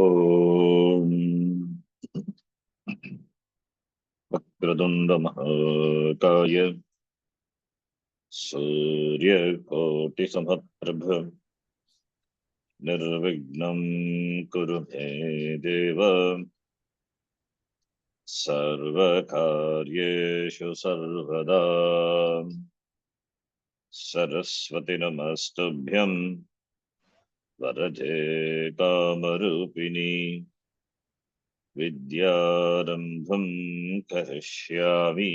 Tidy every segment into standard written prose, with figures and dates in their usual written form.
ॐ वक्रतुण्डमहाकाय सूर्यकोटिसमप्रभ निर्विघ्नं कुरु मे देव सर्वकार्येषु सर्वदा सरस्वती नमस्तुभ्यं वरदे कामरूपिणी विद्यारम्भं करिष्यामि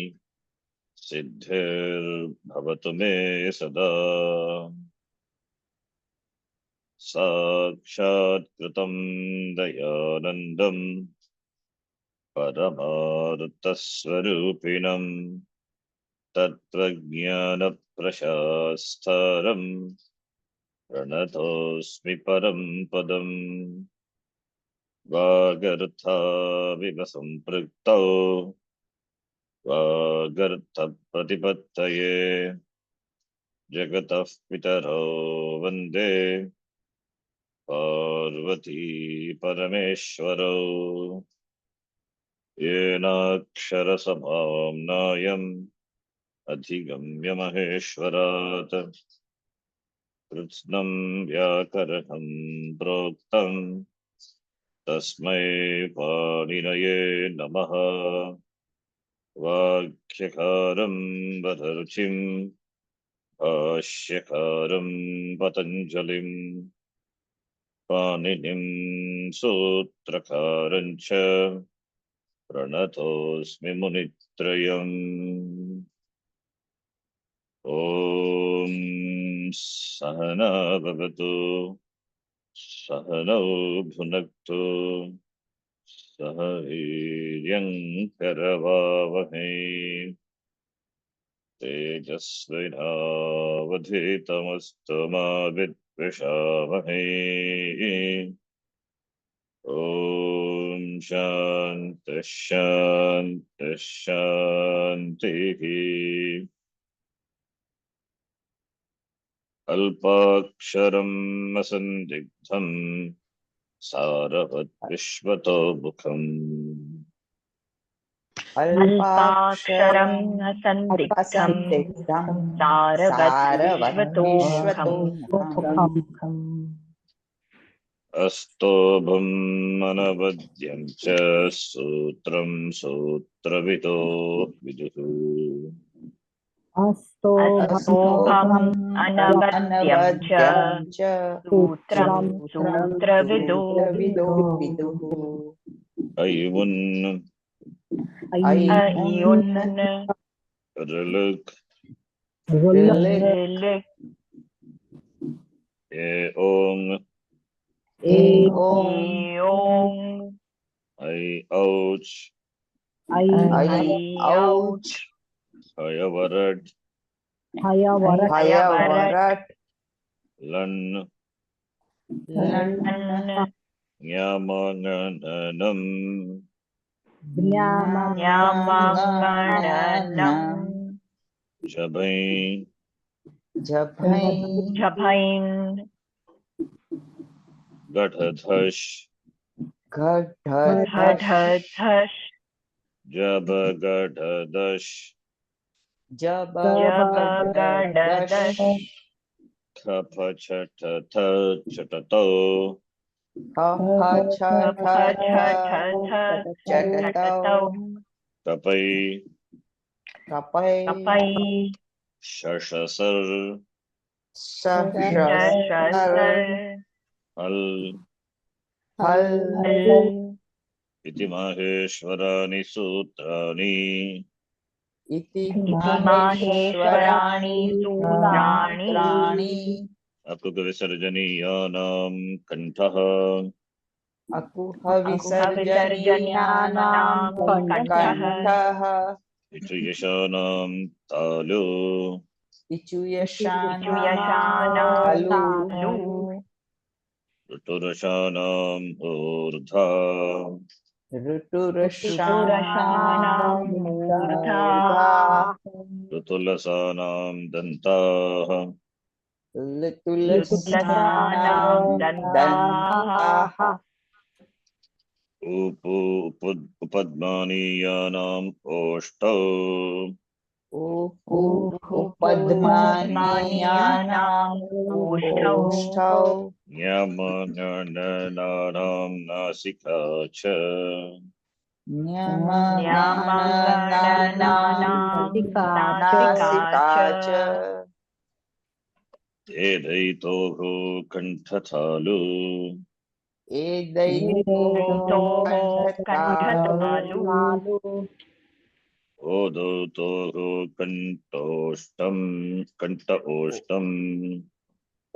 सिद्धिर्भवतु मे सदा साक्षात्कृतं दयानन्दं परमार्थस्वरूपिणं तत्त्वज्ञानप्रशास्तारं प्रणतोऽस्मि परं पदम् वागर्थाविव सम्पृक्तौ वागर्थप्रतिपत्तये जगतः पितरौ वन्दे पार्वती परमेश्वरौ येनाक्षरसमाम्नायम् अधिगम्य महेश्वरात् कृत्स्नं व्याकरणं प्रोक्तम् तस्मै पाणिनये नमः वाक्यकारं वदरुचिं भाष्यकारं पतञ्जलिं पाणिनिं सूत्रकारं च प्रणतोऽस्मि मुनित्रयम् ॐ सहना भवतु सहनौ भुनक्तु सह वीर्यङ्करवावहै तेजस्विनावधीतमस्तु मा विद्विषावहै ॐ शान्तिः शान्तिः शान्तिः अल्पाक्षरम् असन्दिग्धम् सारवद्विश्वतो मुखम् अल्पाक्षरम् असन्दिग्धम् सारवद्विश्वतोमुखम् अस्तोभम् अनवद्यम् च सूत्रम् सूत्रविदो विदुः अस्तोभम् अनवद्यम् च सूत्रम् सूत्रविदो विदुः अयुन् ऋलुक् एओङ् ऐ औच् हयवरट् लन् ञामाङनम् जभै गठधश् जबगढदश् खफछठथ छटतो कपै शशसर् हल् इति माहेश्वराणि सूत्राणि अकुह विसर्जनीयानां कण्ठः इचुयशानां तालु ऋतुरशानां ऊर्ध्वा ऋतुलसानां दन्ताः उपद्मानीयानाम् ओष्टौ उपपद्मानीयानाम् उपपद्मानीयानाम् ओष्ठौ न्यमननानाम् नासिका च न्यमगणनानाम् नासिका नासिका च एदैतोः कण्ठथालु एदैतोः कण्ठतालु कण्ठतालु ओदौतोः कण्ठ ओष्टम्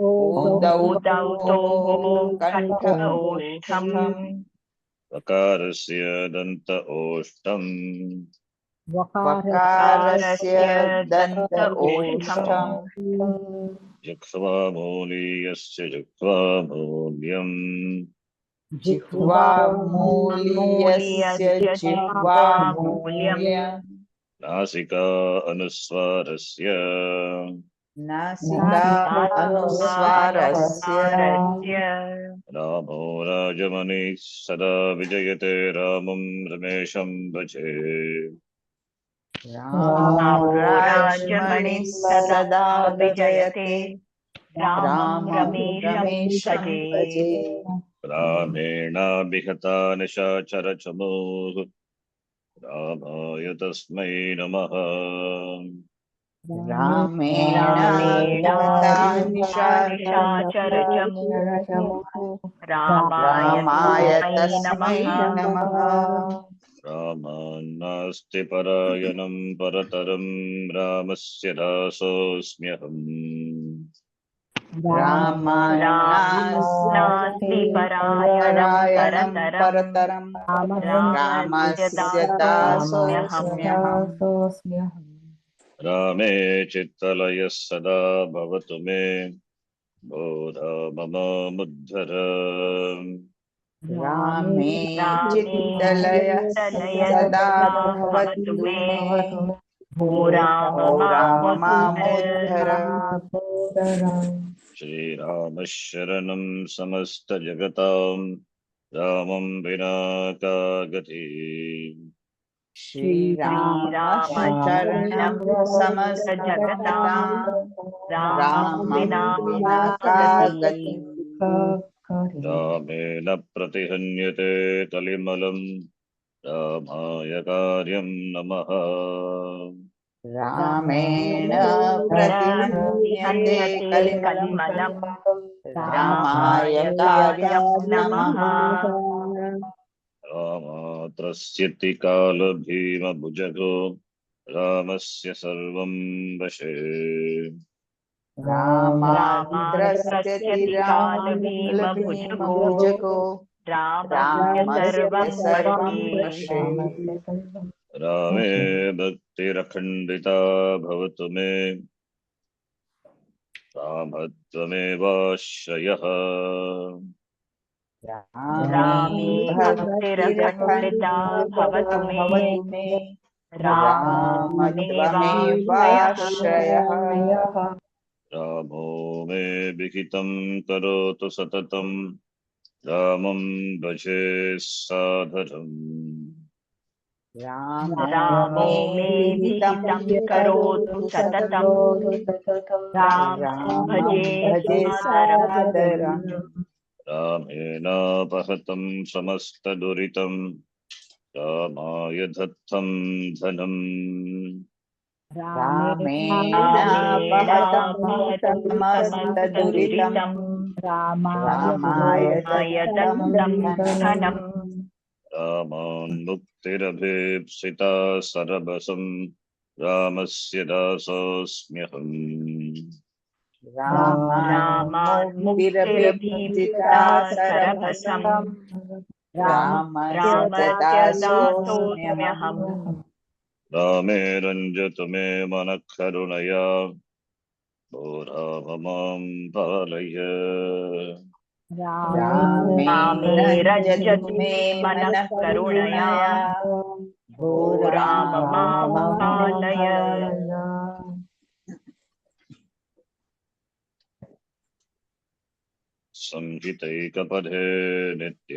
औदौतोः कण्ठ ओदौतोः ओष्ठम् वकारस्य दन्त ओष्टम् वकारस्य वकारस्य दन्त ओष्ठम् ओष्ठम् जिह्वामूलीयस्य जिह्वामूल्यम् जिह्वामूलीयस्य जिह्वामूल्यम् जिह्वामूल्यम् नासिका अनुस्वारस्य नासिका नासिका अनुस्वारस्य अनुस्वारस्य रामो राजमणिः सदा विजयते रामं रमेशं भजे रामो राजमणिः सदा सदा विजयते विजयते रामं रामं रमेशं रमेशं भजे। भजे रामेणाभिहता निशाचरचमूः रामाय तस्मै नमः रामेण विहता रामेणाभिहतानिशाचरचमूः रामाय रामाय तस्मै तस्मै नमः रामान्नास्ति परायणं परतरं रामस्य दासोऽस्म्यहम् रामान्नास्ति रामान्नास्ति परायणं परतरं परतरं रामस्य रामस्य दासोऽस्म्यहम् दासोऽस्म्यहम्। रामे चित्तलयः सदा भवतु मे बोधा मम मुद्धर रामे रामे चित्तलयः चित्तलयः सदा सदा भवतु भवतु मे मे भो राम भो राम मामुद्धर। मामुद्धर श्रीरामः शरणं समस्तजगतां रामं विना का गति श्रीरामः श्रीराम शरणं शरणं समस्तजगतां समस्तजगतां रामं रामं विना विना का का गतिः। गतिः रामेण प्रतिहन्यते कलिमलं रामाय कार्यं नमः रामेण रामेण प्रतिहन्यते हन्यते कलिमलं कलिमलं रामाय रामाय कार्यं कार्यं नमः नमः। रामात्रस्यति कालभीमभुजगो रामस्य सर्वं वशे रामात्रस्यति रामात्रस्यति कालभीमभुजगो रामभीमभुजगो रामस्य रामस्य सर्वं सर्वं वशे। वशे रामे भक्तिरखण्डिता भवतु मे रामत्वमेवाश्रयः रामे रामे भक्तिरखण्डिता भक्तिरखण्डिता भवतु मे भवतु मे रामत्वमेवाश्रयः। रामत्वमेवाश्रयः रामो मे विहितं करोतु सततं रामं भजे सादरम् रामो रामो मे मे विहितं विहितं करोतु करोतु सततं सततं रामं रामं भजे भजे सादरम्। सादरम् रामेणापहतं समस्तदुरितं रामाय दत्तं धनम् रामेणापहतं रामेणापहतं समस्तदुरितं समस्तदुरितं रामाय रामाय दत्तं दत्तं धनम् धनम् रामान्मुक्तिरभीप्सिता सरभसं रामस्य दासोऽस्म्यहम् रामान् रामान्मुक्तिरभीप्सिता मुक्तिरभीप्सिता सरभसं सरभसं रामस्य रामस्य दासोऽस्म्यहम् दासोऽस्म्यहम्। रामे रञ्जतु मे मनः करुणया भो राम मां पालय रामे रामे रञ्जतु रञ्जतु मे मे मनः मनः करुणया करुणया भो भो राम राम मां मां पालय। पालय संहितैकपदे नित्य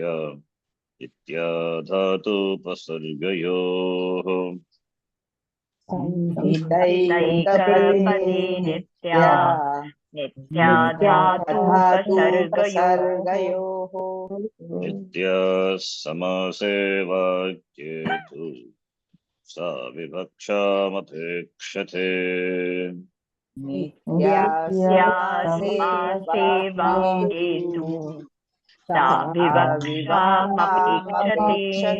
इत्याधातुपसर्गयोः संहितैकपदे नित्या नित्या धातुपसर्गयोः नित्याः समासे वाक्ये तु सा विवक्षामपेक्षते समासे वाक्ये तु सा विवक्षामपेक्षते.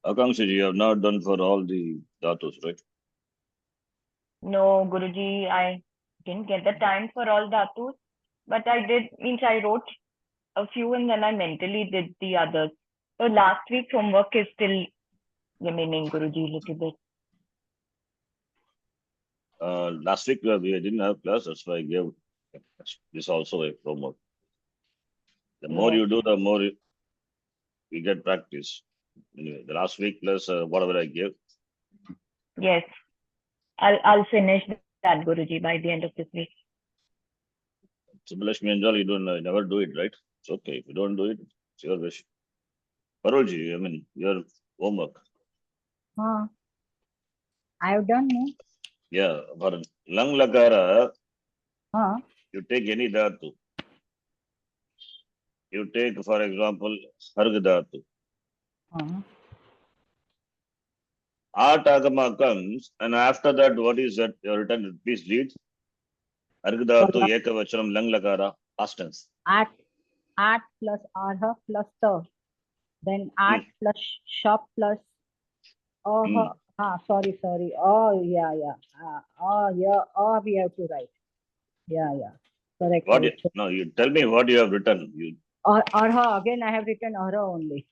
Akanksha, you have not done for all the dhatus, right? No, Guruji, I didn't get the time for all dhatus, but I wrote a few and then I mentally did the others. So last week's homework is still remaining, Guruji, little bit. Last week we didn't have class, that's why I gave this also a homework. The more you do, the more you get practice. Anyway, the last week plus whatever I gave. Yes, I'll finish that, Guruji, by the end of this week. Subbalashmi and all, you don't never do it, right? It's okay. If you don't do it, it's your wish. Parolji, I mean, your homework. I have done, no? Yeah, for lang lakara, Huh? you take any dhatu. You take, for example, harg dhatu. Atagama comes, and after that, what is that? Written, please read. Harg dhatu, ekavachanam, lang lakara, past tense. At plus arha plus ta. Then at plus shop plus sorry. Oh, yeah. We have to write. Yeah. Correct. What? No, you tell me what you have written. Arha, again I have written arha only.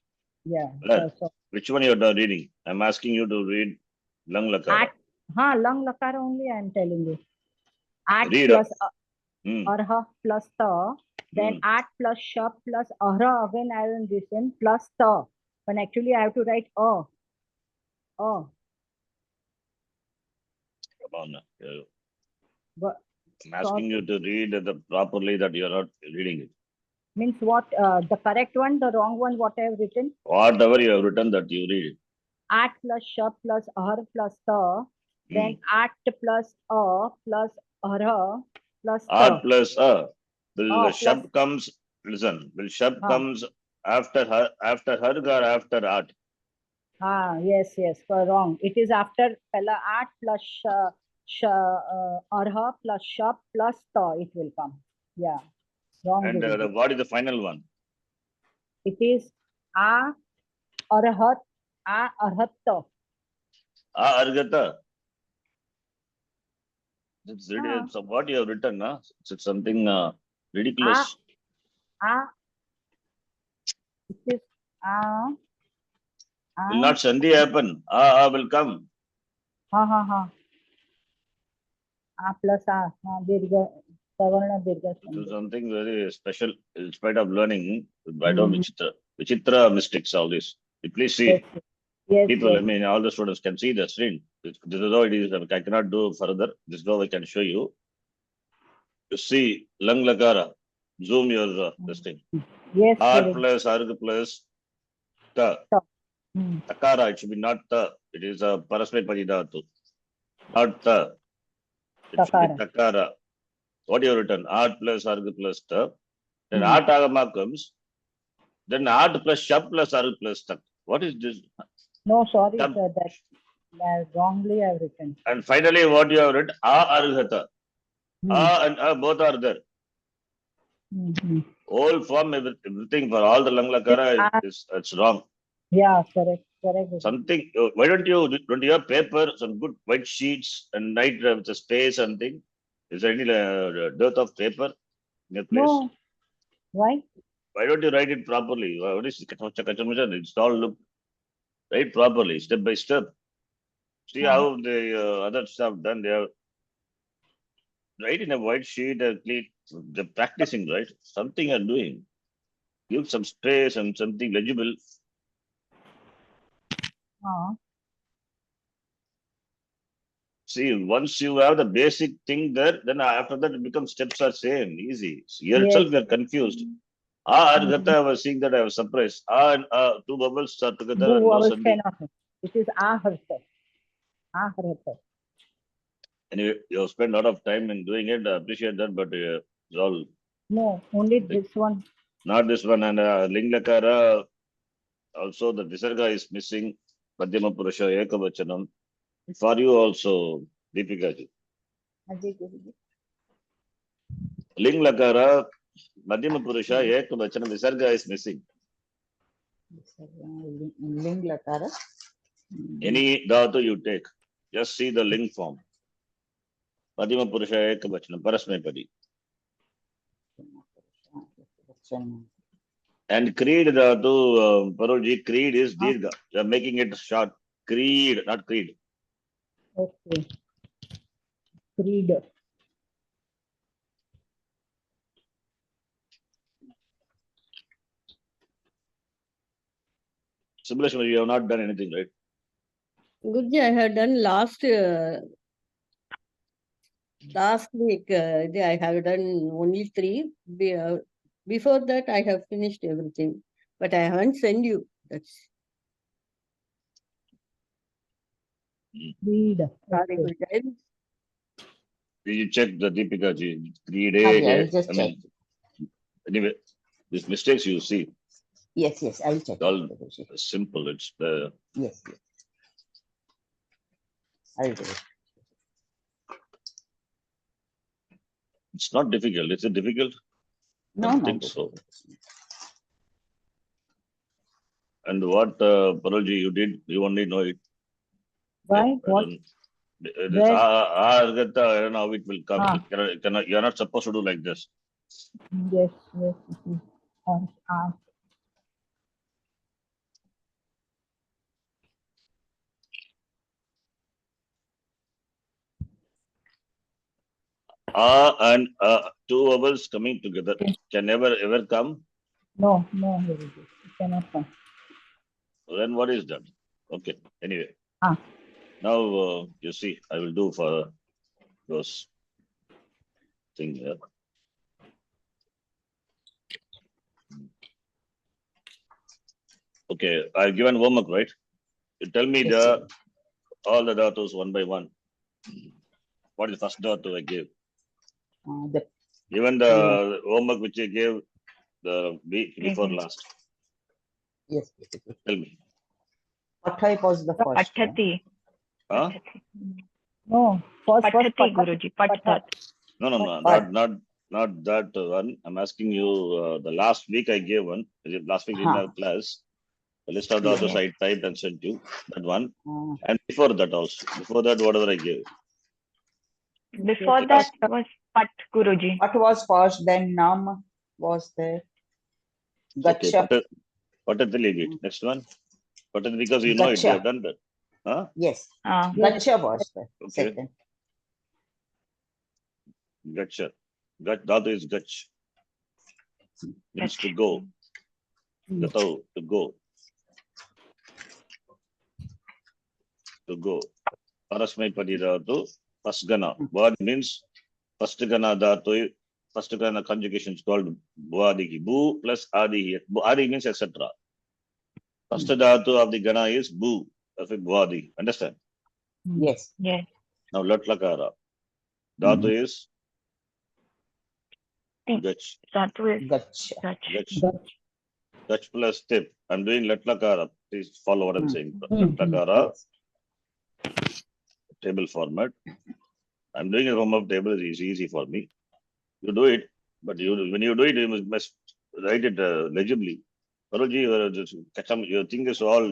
Yeah. So, which one you are reading? I'm asking you to read lang lakara. Lang lakara only I am telling you. At read plus arha plus ta. Then at plus shop plus ahra, again I will listen plus ta. But actually I have to write oh. Come on. But, I'm asking you to read properly that you are not reading it. Means what? The correct one, the wrong one, what I have written? Whatever you have written that you read it. At plus shop plus ahar plus ta. Then at plus plus ahra plus ta. At plus will shab comes, listen, will shab comes after her or after at? Yes, wrong. It is after pella at plus arha plus shop plus ta, it will come. Yeah. Wrong. And what is the final one? It is arhat arhatta. Argata. It's really, so what you have written, it's something ridiculous. It is will not sandhi happen. Will come. Plus dirgha. It is something very special. In spite of learning, I don't Vichitra mistakes, all this. Please see. Yes. People, I mean, all the students can see the screen. This is how it is. I cannot do further. This is how I can show you. You see, lang lakara. Zoom your this thing. Yes. R plus arg plus ta. Takara. It should be not ta. It is a parasmay padidhatu. Not ta. It should be takara. What you have written? Art plus arg plus ta. Then art agama comes. Then art plus shab plus arg plus ta. What is this? No, sorry, sir. That wrongly I have written. And finally, what you have written? Arghata. And both are there. Whole form, everything for all the lang lakara it's wrong. Yeah, correct. Something. Why don't you have paper, some good white sheets, and write with a space and thing? Is there any dearth of paper in your place? No. Why? Why don't you write it properly? What is it's all look right properly, step by step. See how the other stuff done. They have write in a white sheet. They're practicing, right? Something are doing. Give some space and something legible. See, once you have the basic thing there, then after that it becomes steps are same, easy. So here itself we are confused. Gata, I was seeing that I was surprised. And two vowels are together and Two no vowels sandhi. cannot. It is aharta. Aharta. Anyway, you have spent a lot of time in doing it. I appreciate that, but it's all No, only this one. not this one. And Linglakara, also the Visarga is missing. Madhyama Purusha Ekavachanam. For you also, Deepika ji. Linglakara, Madhyama Purusha Ekavachanam, Visarga is missing. Linglakara. Any dhatu you take, just see the ling form. Madhyama Purusha Ekavachanam, Parasmepadi. And creed dhatu, Parolji, creed is dirgha. You are making it short. Creed, not creed. Okay. Creed. Simulation, you have not done anything, right? Guruji, I had done last week. I have done only 3. Before that, I have finished everything, but I haven't sent you. That's Creed. sorry, Okay. Guruji. You check the Deepika ji. Creed, I will just check. Anyway, these mistakes you see, Yes, I will check. all Guruji. simple. It's the Yes. I will do it. it's not difficult. Is it difficult? No, Don't no. think so. And what Parolji you did, you only know it. Why? What? This I don't know how it will come. Ah. You're not supposed to do like this. Yes. It is. And two vowels coming together can never ever come. No, Guruji. It cannot come. Then what is that? Okay. Anyway. Ah. Now you see, I will do for those things here. Okay, I've given homework, right? You tell me Yes, all the dhatus one by one. What is the first dhatu I gave? Even the homework which I gave the week before last. yes. Tell me. Pathai was the first one. Pathati. Huh? No. First Pathati, Guruji. Pathat. No, not that one. I'm asking you the last week I gave one. Last week in our class. The list of dhatus I typed and sent you. That one. And before that also. Before that, whatever I gave. Before that was Pat, Guruji. What was first, then Nam was there. Gacha. Okay, Patatali. Next one. Patatali, because you know it, you have done that. Huh? Yes. Ah. Gacha was there. Okay. Second. Gacha. Dhatu is gach. Means to go. Gatau, to go. To go. Parasmai padi dhatu. First gana. Word means first gana dhatu. First gana conjugation is called bhuadiki. Bu plus adi. Adi means etc. First dhatu of the gana is bu. That's it, bhuadi. Understand? Yes. Yes. Now lat lakara. Dhatu is gach. Dhatu is Gacha. Gach. Gach plus tip. I'm doing lat lakara. Please follow what I'm saying. Lat Mm. lakara. Yes. Table format. I'm doing a home of table is easy for me. You do it, but when you do it, you must write it legibly. Parolji, your thing is all,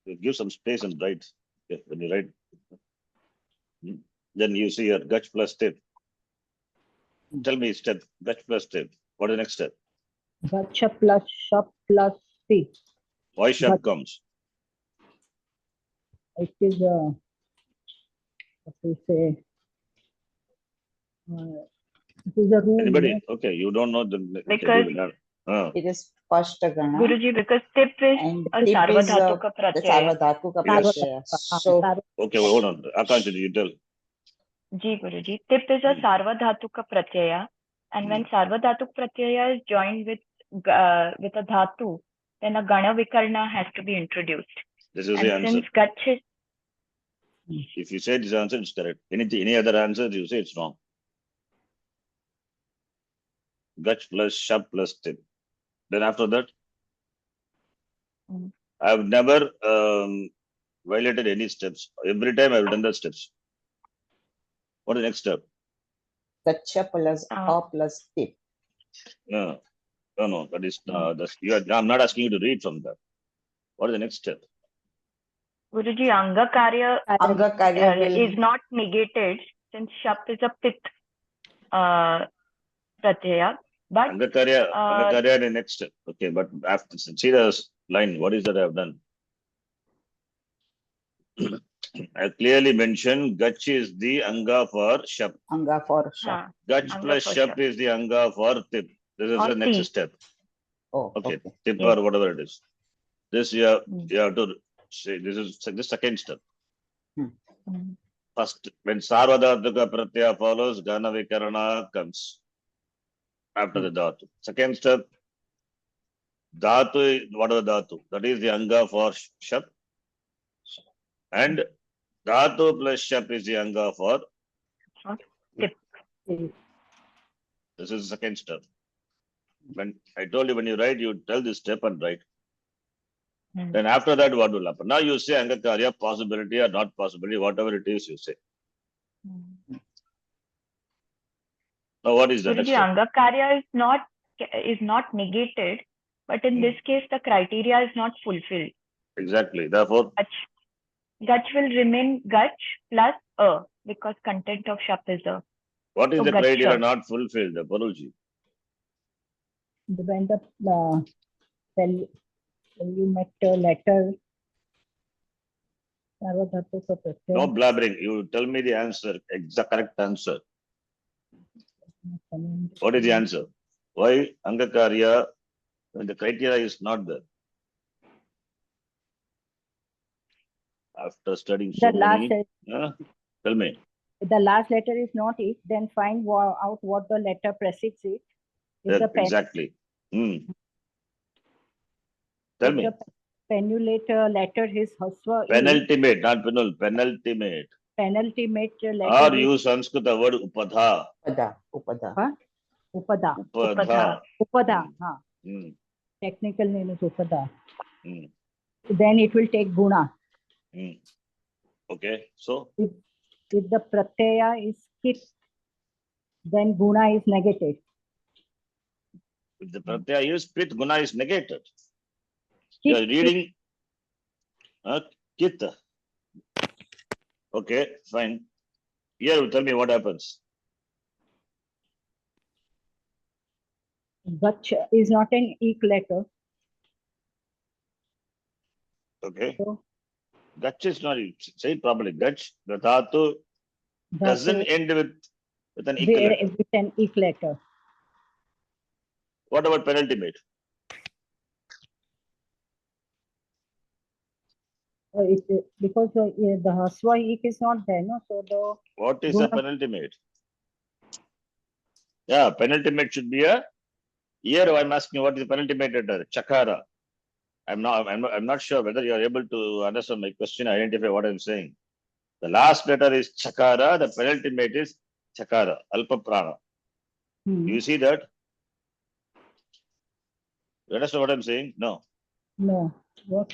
you give some space and write. Okay, when you write, then you see your gach plus tip. Tell me step, gach plus tip. What is the next step? Gacha plus shop plus T. Why shop comes? It is what to say. It is a rule. Anybody? No? Okay, you don't know the. Because It is first Gana. Guruji, because tip is And a tip is sarvadhatuka the pratyaya. sarvadhatuka Yes. pratyaya. Ah, So Okay, hold on. Akansha, you tell. Ji Guruji, tip is a sarvadhatuka pratyaya, and when sarvadhatuk pratyaya is joined with a dhatu, then a gana vikarna has to be introduced. This is And the answer. since gach is If you say this answer, it's correct. Any other answer, you say it's wrong. Gach plus shab plus tip. Then after that, Mm. I've never violated any steps. Every time I've done the steps. What is the next step? gacha plus a plus tip. No, no, that is I'm not asking you to read from that. What is the next step? Guruji, anga karya Anga karya will is not negated since shap is a pit pratyaya, but Angakarya the next step. Okay, but after see the line, what is that I've done? I clearly mentioned Gach is the Anga for Shap. anga for shap. Gach Anga plus for Shap Shap. is the Anga for Tip. This is Or the next Ti. step. Oh, Okay, okay. Tip Yes. or whatever it is. This you have to say this is the second step. Mm. First, when Sarvadhatuka Pratyaya follows, Gana Vikarana comes after the Dhatu. Second step, Dhatu, whatever Dhatu, that is the Anga for Shap. And Dhatu plus Shap is the Anga for Tip. this is the second step. When I told you when you write, you tell this step and write. Mm. Then after that, what will happen? Now you say Angakarya, possibility or not possibility, whatever it is, you say. Now what is the next Guruji, step? anga karya is not negated, but in this case the criteria is not fulfilled. Exactly. Therefore, Gach will remain gach plus a because content of shap is a. what is So the criteria gacha. not fulfilled, Parulji? When you met letter, sarvadhatuka No pratyaya. blabbering. You tell me the answer, exact correct answer. What is the answer? Why Angakarya when the criteria is not there? After studying so The last many, tell me. the last letter is not it, then find out what the letter precedes it. If the Exactly. Tell me. the penultimate letter is haswa is Penultimate, not penul, penultimate. penultimate Or letter is use Sanskrita word upadha. Upada. upada. Upadha. Upada. Technical name is upada. Then it will take guna. Okay, so If the pratyaya is skipped, then guna is negated. if the pratyaya is pit, guna is negated. Kit, You are reading kit. Okay, fine. Here you tell me what happens. Gach is not an ek letter. Okay. So, Gach is not, say it properly. Gach, the dhatu doesn't end with an ek letter. with an ek letter. What about penultimate? Because the haswa ek is not there, no? So the What is guna, a penultimate? Yeah, penultimate should be a. Here I'm asking what is the penultimate letter? Chakara. I'm not sure whether you are able to understand my question, identify what I'm saying. The last letter is Chakara, the penultimate is Chakara, Alpa Prana. You see that? You understand what I'm saying? No. No. What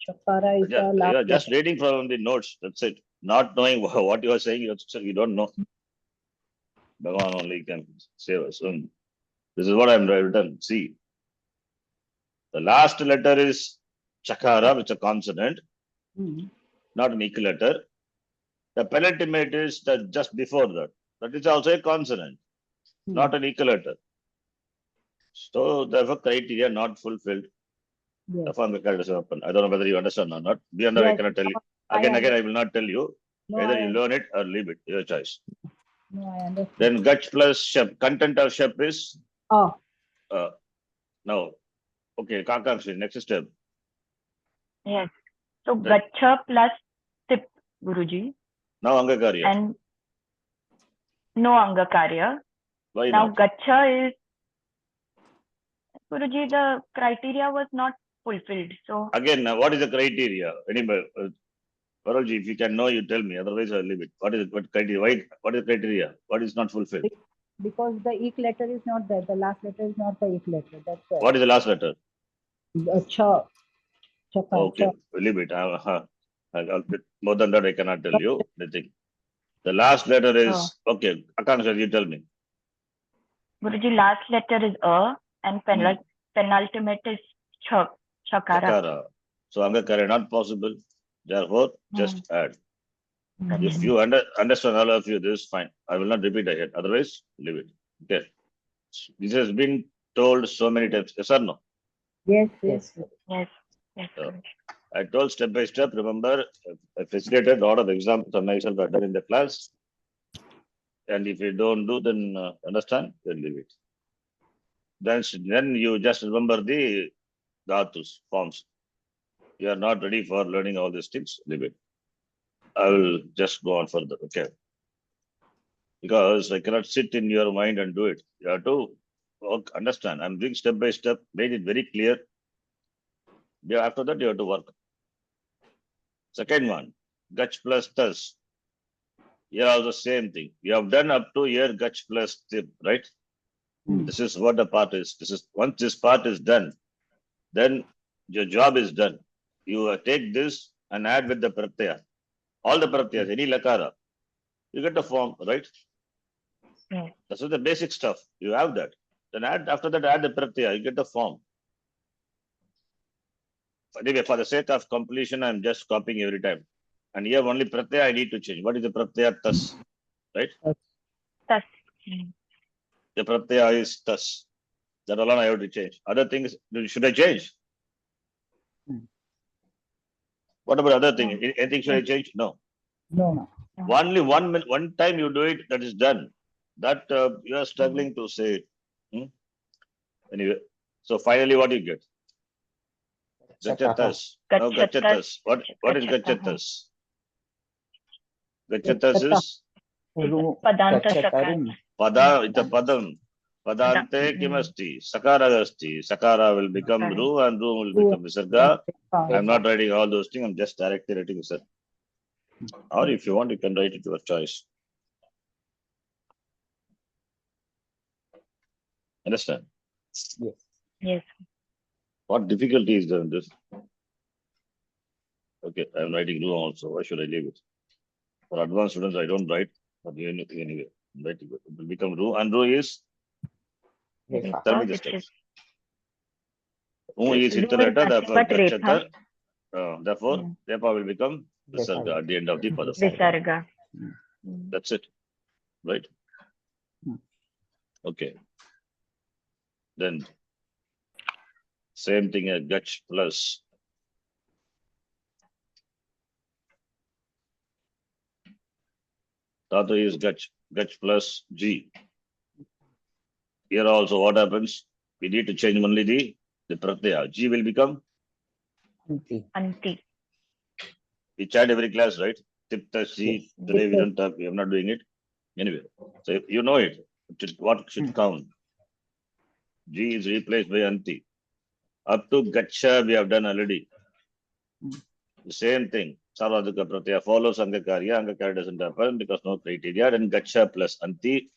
Chakara is the last You're just reading from the notes. That's it. Not knowing what you are saying, you don't know. Bhagavan only can save us. This is what I'm written. See. The last letter is Chakara, which is a consonant, not an equal letter. The penultimate is just before that. That is also a consonant, not an equal letter. So, therefore, criteria not fulfilled. Yes. I don't know whether you understand or not. Beyond that, I cannot tell you. Again, I will not tell you. No, Either you learn it or leave it. Your choice. No, I understand. Then Gach plus Shep. Content of Shep is Now, okay, Kakanshi, next step. Yes. So Right. gacha plus tip, Guruji, Now Angakarya. and no Angakarya. Why Now not? gacha is, Guruji, the criteria was not fulfilled. So Again, what is the criteria? Anybody, Parolji, if you can know, you tell me. Otherwise, I'll leave it. What criteria? Why? What is the criteria? What is not fulfilled? Because the ek letter is not there. The last letter is not the ek letter. That's why. What is the last letter? Cha. Okay, we'll leave it. More than that, I cannot tell you anything. The last letter is okay. Akansha, you tell me. Guruji, last letter is a, and penultimate is chakara. Chakara. So Angakarya not possible. Therefore, just add. If you understand all of you this, fine. I will not repeat again. Otherwise, leave it. Okay. This has been told so many times. Yes or no? Yes. Yes. Yes. Yes. So, Guruji. I told step by step. Remember, I facilitated a lot of examples on myself I've done in the class. And if you don't do, then understand, then leave it. Then you just remember the dhatus, forms. You are not ready for learning all these things, leave it. I will just go on further, okay? Because I cannot sit in your mind and do it. You have to work, understand. I'm doing step by step, made it very clear. After that, you have to work. Second one, gach plus tas. Here also same thing. You have done up to here gach plus tip, right? This is what the part is. Once this part is done, then your job is done. You take this and add with the pratyaya. All the pratyayas, any lakara. You get the form, right? Yes. This is the basic stuff. You have that. Then after that, add the pratyaya. You get the form. Anyway, for the sake of completion, I'm just copying every time. And here only pratyaya I need to change. What is the pratyaya? Tas, right? Tas. The pratyaya is tas. That alone I have to change. Other things, should I change? What about other thing? Anything should I change? No. No. Only one time you do it, that is done. That you are struggling to say it. Anyway, so finally, what do you get? Gachatas. Now gachatas. What is gachatas? Gachatas is Padanta sakara. pada. It's a padam. Padante kimasti. Sakara asti. Sakara will become ru and ru will become visarga. I'm not writing all those things. I'm just directly writing visarga. Or if you want, you can write it your choice. Understand? Yes. Yes. What difficulty is there in this? Okay, I'm writing ru also. Why should I leave it? For advanced students, I don't write. But anyway, it will become ru. And ru is? Tell me the steps. Ru is interletter, therefore gachata. Therefore, repa will become visarga at the end of the pada. Visarga. That's it. Right? Okay. Then same thing as gach plus. Dhatu is gach plus G. Here also what happens? We need to change only the pratyaya. G will become? Anti. We chat every class, right? Tipta C. Today we don't talk, we are not doing it. Anyway, so you know it. What should count? G is replaced by Anti. Up to Gacha we have done already. The same thing. Sarvadika Pratyaya follows Angakarya. Angakarya doesn't happen because no criteria. Then Gacha plus Anti.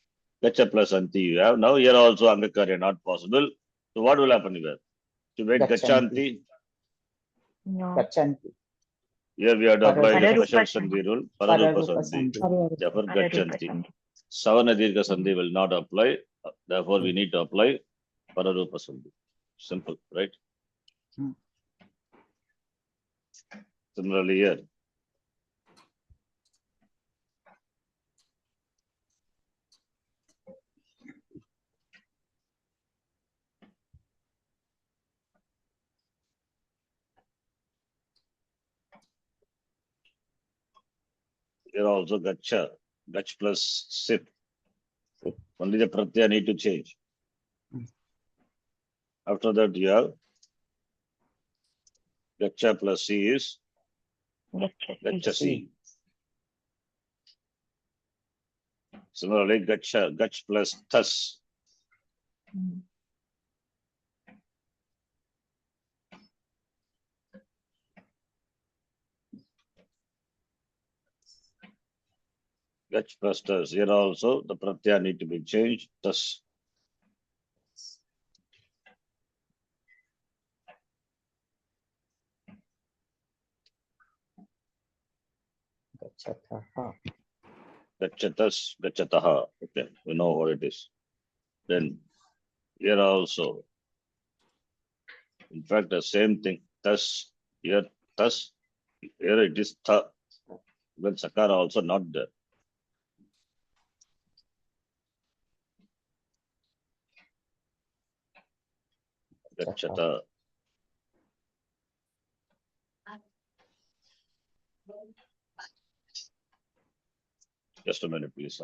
Gacha plus Anti you have. Now here also Angakarya not possible. So what will happen here? To wait Gachanti. No. Gachanti. Here we have to apply the Pararupa special Sandhi. Sandhi rule. Pararupa Pararupa Sandhi. Sandhi. Therefore Pararupa Gachanti. Sandhi. Savana Dirgha Sandhi will not apply. Therefore we need to apply Pararupa Sandhi. Simple, right? Similarly here. Here also Gacha. Gach plus Sip. Only the Pratyaya need to change. After that, you have gacha plus C is gachasi. Similarly, gach plus thus. Mm. Gach plus thus. Here also, the pratyaya need to be changed. Thus. Gachataha. Gachatas, gachataha. Okay, we know what it is. Then here also, in fact, the same thing. Thus, here, thus, here it is tha. When sakara also not there. Gachata. Just a minute, please.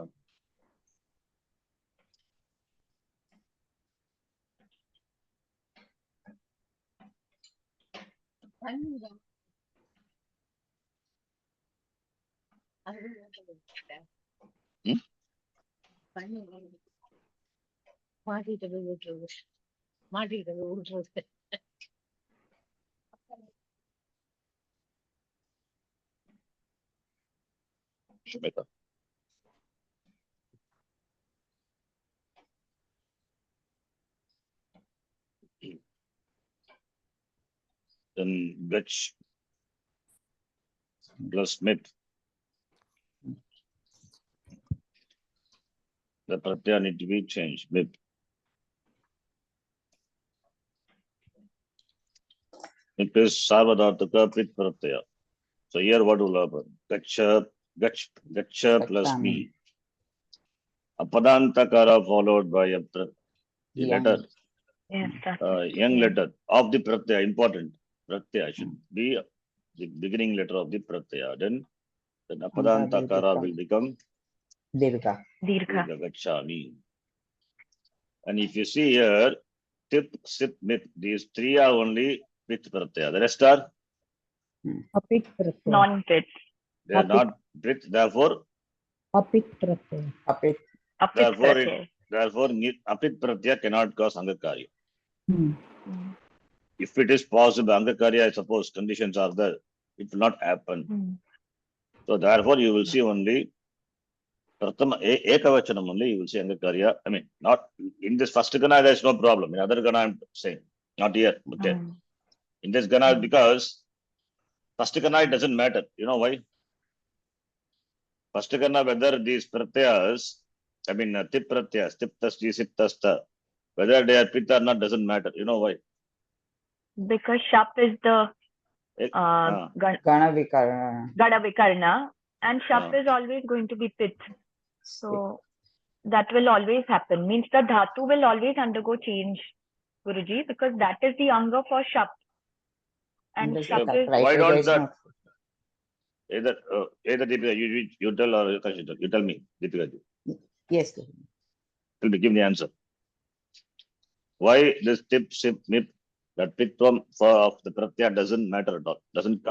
Shubheka. Then gach plus mit. The pratyaya need to be changed. Mit. It is sarvadartaka pit pratyaya. So here what will happen? Gacha plus B. A padantakara followed by a letter. Yes, that's Young letter of the pratyaya, important. Pratyaya should be the beginning letter of the pratyaya. Then the apadantakara will become Dirgha. Dirgha. gachami. And if you see here, tip, sip, mit, these three are only with pratyaya. The rest are, Apit pratyaya. Non-pit. they are not with, therefore, Apit pratyaya. Apit. Apit pratyaya. therefore, apit pratyaya cannot cause angakarya. Hmm. Mm. If it is possible, angakarya, I suppose conditions are there, it will not happen. Mm. So therefore, you will see only prathama ekavachanam only. You will see angakarya. I mean, not in this first gana. There is no problem. In other gana, I'm saying not here. Okay. Mm. In this gana, because first gana it doesn't matter. You know why? First gana, whether these pratyas, I mean tip pratyas, tip tasti, sip tasta, whether they are pit or not doesn't matter. You know why? Because shap is the Ah. Gana Vikarana. Gada Vikarna, and shap Ah. is always going to be pit. So that will always happen. Means the dhatu will always undergo change, Guruji, because that is the anga for shap. And Because shap the is Why criteria don't is that? not. Either Deepika, you tell or you tell me, Deepika. Yes. Give the answer. Why this tip, sip, nip, that pitvam of the pratyaya doesn't matter at all. Doesn't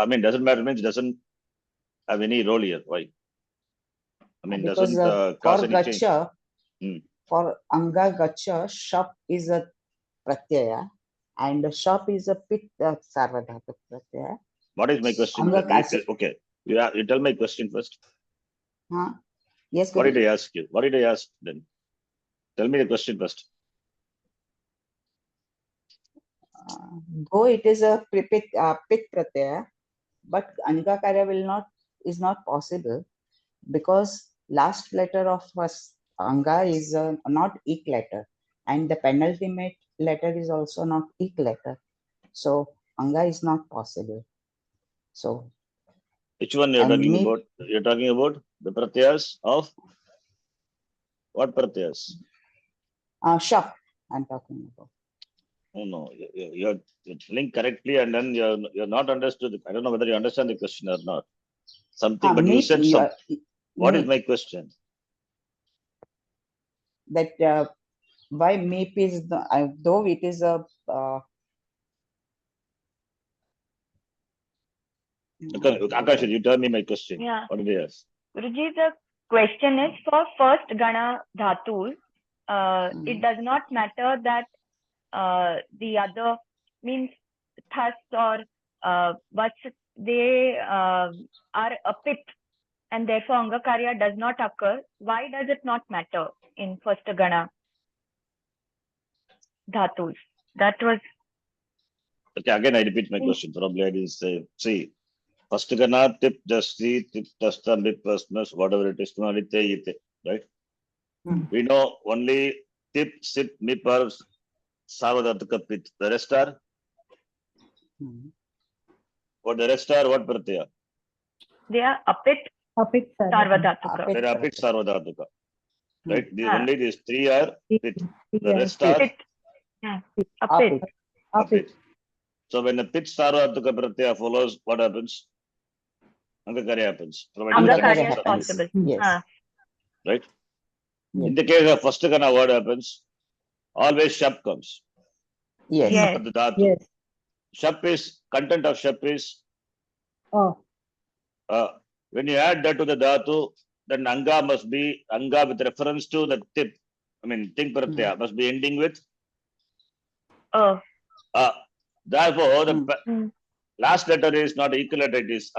matter means doesn't have any role here. Why? I mean, Because doesn't for cause any change. gacha, Hmm. for anga gacha, shap is a pratyaya, and shap is a pit sarvadhatu pratyaya. What is my question? Anga gacha. Okay, you tell my question first. Huh? Yes, What Guruji. did I ask you? What did I ask then? Tell me the question first. Though it is a pit pratyaya, but anga karya is not possible because last letter of first anga is not ik letter, and the penultimate letter is also not ik letter. So anga is not possible. So Which one you're and talking me- about? You're talking about the pratyas of what pratyas? shap I'm talking about. Oh, no, you're telling correctly, and then you're not understood. I don't know whether you understand the question or not. Something, but you said some. What is my question? That why MIP is the, though it is a Akash, you tell me my question. Yeah. What did they ask? Guruji, the question is for first Gana Dhatus, it does not matter that the other means thus or but they are a pit and therefore Angakarya does not occur. Why does it not matter in first Gana Dhatus? That was. Okay, again, I repeat my question. Probably I didn't say. See, first gana, tip, dasti, tip, dasta, mip, plus, whatever it is, tunalite, ite, right? We know only tip, sip, mip, or sarvadhataka pit. The rest are? What the rest are? What pratyaya? They are apit, Apit sarvadhatuka. They are apit, sarvadhataka. Right? Ah. Only these three are pit. The rest are Pit. Yeah. Apit. apit. So when the pit sarvadhataka pratyaya follows, what happens? Angakarya happens. Provided the Angakarya conditions is are true. possible. Yes. Ah. Right? In the case of first gana, what happens? Always shap comes. Yes. Yes. Not the dhatu. Yes. Shap is, content of shap is, Oh. when you add that to the dhatu, then anga must be, anga with reference to the tip. I mean, ting pratyaya must be ending with. Therefore, the last letter is not equal letter, it is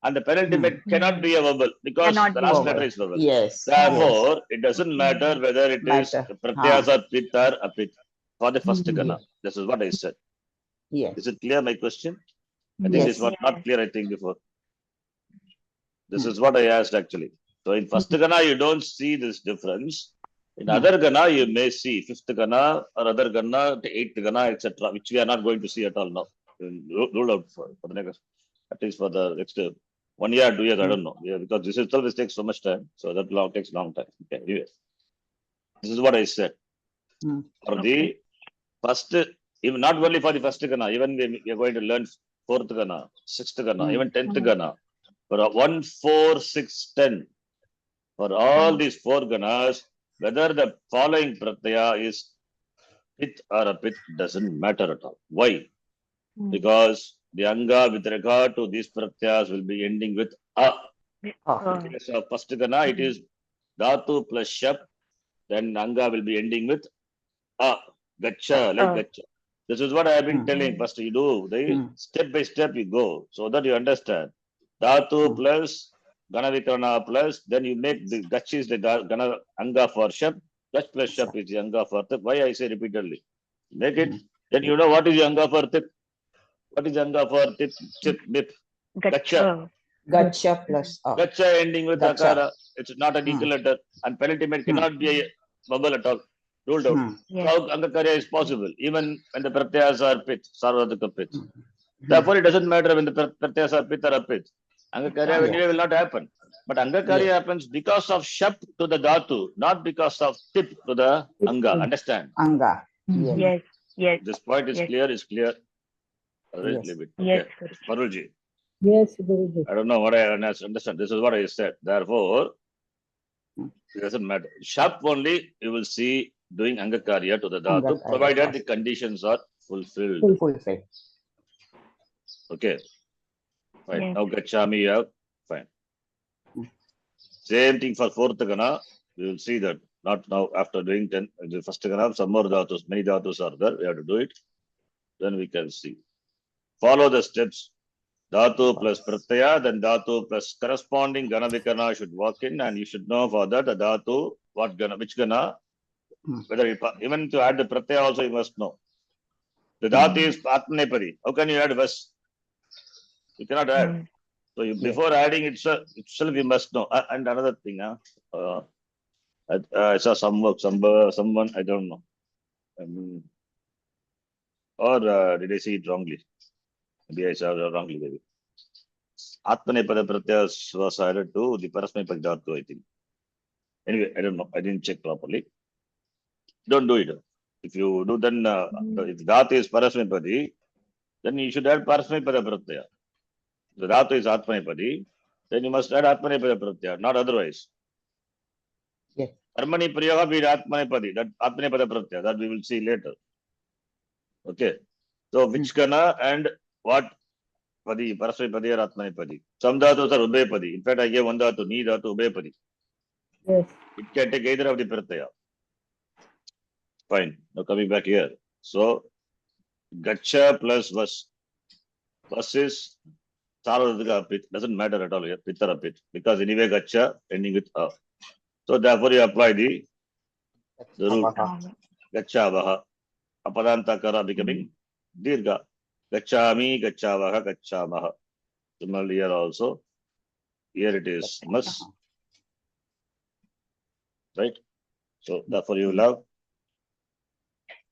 and the penultimate cannot be a vowel because Cannot the be last vowel. letter is vowel. Yes. Therefore, it doesn't matter whether it is Matter. pratyas or pit or apit for the first Mhm. gana. This is what I said. Yes. Is it clear, my question? I think this Yes. was not Yes. clear, I think, before. This is what I asked actually. So in first gana, you don't see this difference. In other gana, you may see fifth gana or other gana, eighth gana, etc., which we are not going to see at all now. Ruled out for the next, at least for the next 1 year, 2 years, I don't know. Yeah, because this itself will take so much time. So that takes long time. Okay, anyway. This is what I said. For the first, even not only for the first gana, even we are going to learn fourth gana, sixth gana, even 10th gana. For 1, 4, 6, 10, for all these four ganas, whether the following pratyaya is pit or a pit doesn't matter at all. Why? Because the anga with regard to these pratyayas will be ending with a. So first gana, it is dhatu plus shap, then anga will be ending with a. Gacha, like gacha. This is what I have been telling. First, you do the step by step you go so that you understand. Dhatu plus gana vikarana plus, then you make the gach is the gana anga for shap, gach plus shap is the anga for tip. Why I say repeatedly? Make it, then you know what is the anga for tip. What is anga for tip, chip, bip? Gacha. Gacha plus Gacha ending with Gacha. akara. It's not an equal letter, and penultimate cannot be a vowel at all. Ruled out. So how Angakarya is possible, even when the pratyayas are pit, sarvadhaka pit. Therefore, it doesn't matter when the pratyayas are pit or apit. Angakarya anyway will not happen. But Angakarya happens because of shap to the dhatu, not because of tip to the anga. Understand? Anga. Yes. Yes. Yes. This point is Yes. clear, is clear. Alright, Yes. leave it. Yes. Okay. Parulji, Yes, Guruji. I don't know what I understand. This is what I said. Therefore, it doesn't matter. Shap only you will see doing Angakarya to the dhatu, Angakarya, provided the conditions are fulfilled. Fulfilled. Okay. Fine. Yes. Now Gachami you have. Fine. Same thing for fourth gana. We will see that. Not now after doing 10. The first gana, some more dhatus, many dhatus are there. We have to do it. Then we can see. Follow the steps. Dhatu plus pratyaya, then dhatu plus corresponding gana vikarna should walk in, and you should know for that the dhatu, what gana, which gana, whether you, even to add the pratyaya also you must know. The dhatu is atmanepadi. How can you add vas? You cannot add. So you, before adding itself you must know. And another thing, I saw some work, someone, I don't know. Or did I see it wrongly? Maybe I saw it wrongly, maybe. Atmanepada pratyaya was added to the parasmepadi dhatu, I think. Anyway, I don't know. I didn't check properly. Don't do it. If you do, then if dhatu is parasmepadi, then you should add parasmepada pratyaya. The dhatu is atmanepadi, then you must add atmanepada pratyaya, not otherwise. Yes. Karmani Prayoga be Atmanepadi. That Atmanepada Pratyaya. That we will see later. Okay. So which Gana and what Padi, Parasmepadi or Atmanepadi. Some dhatus are Ubepadi. In fact, I gave one dhatu, Ni dhatu, Ubepadi. Yes. It can take either of the Pratyaya. Fine. Now coming back here. So Gacha plus Vas. Vas is Sarvadhika Pit. Doesn't matter at all here. Pitara Pit. Because anyway Gacha ending with A. So therefore you apply the root. Gachavaha. Apadanta becoming Dirga. Gachami, Gachavaha, Gachamaha. Similarly here also. Here it is Mas. Right? So therefore you will have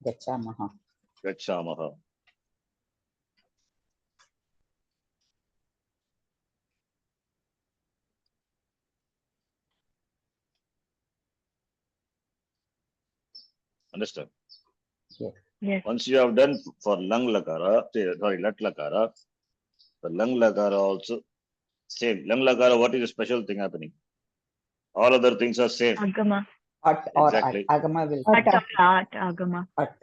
Gachamaha. Gachamaha. Understand? Yes. Once you have done for Lang Lakara, sorry, Lat Lakara, the Lang Lakara also same. Lang Lakara, what is the special thing happening? All other things are same. Agama. At or Exactly. at. Agama will At Agama. at.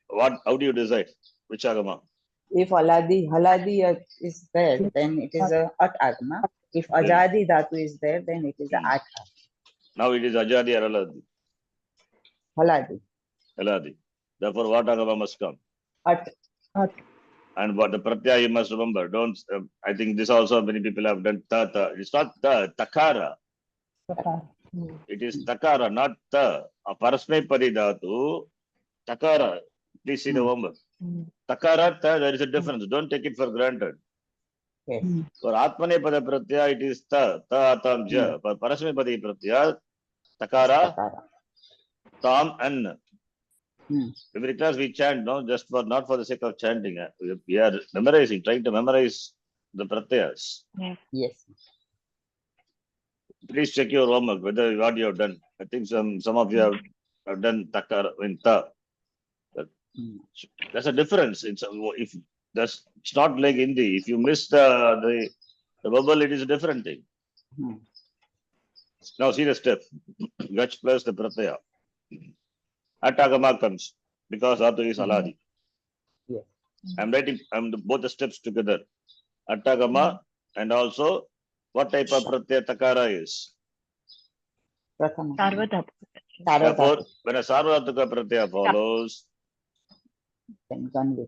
What? How do you decide? Which Agama? If Haladi is there, then it is a at Agama. If Ajadi Dhatu is there, then it is a at Now it is Ajadi or Aladi. Haladi. Aladi. Therefore, what Agama must come? At. And what the Pratyaya you must remember. Don't. I think this also many people have done. It's not Takara. It is Takara, not Ta. A Parasmepadi Dhatu. Takara. Please see the homework. Takara, Ta, there is a difference. Don't take it for granted. Yes. For Atmanepada Pratyaya, it is Ta. Ta, Atam, Ja. For Parasmepadi Pratyaya, Takara, Takara. Tam, An. Hmm. Every class we chant, no, just for not for the sake of chanting. We are memorizing, trying to memorize the pratyayas. Yes. Please check your homework whether what you have done. I think some of you have done takara in ta. There's a difference. It's not like Hindi. If you miss the vowel, it is a different thing. Now see the step. Gach plus the pratyaya. Atagama comes because Dhatu is Aladi. Yes. I'm writing both the steps together. Atagama and also what type of pratyaya takara is? Prathama. Sarvadhatu. Therefore, when a Sarvadhatuka pratyaya follows, Then Gana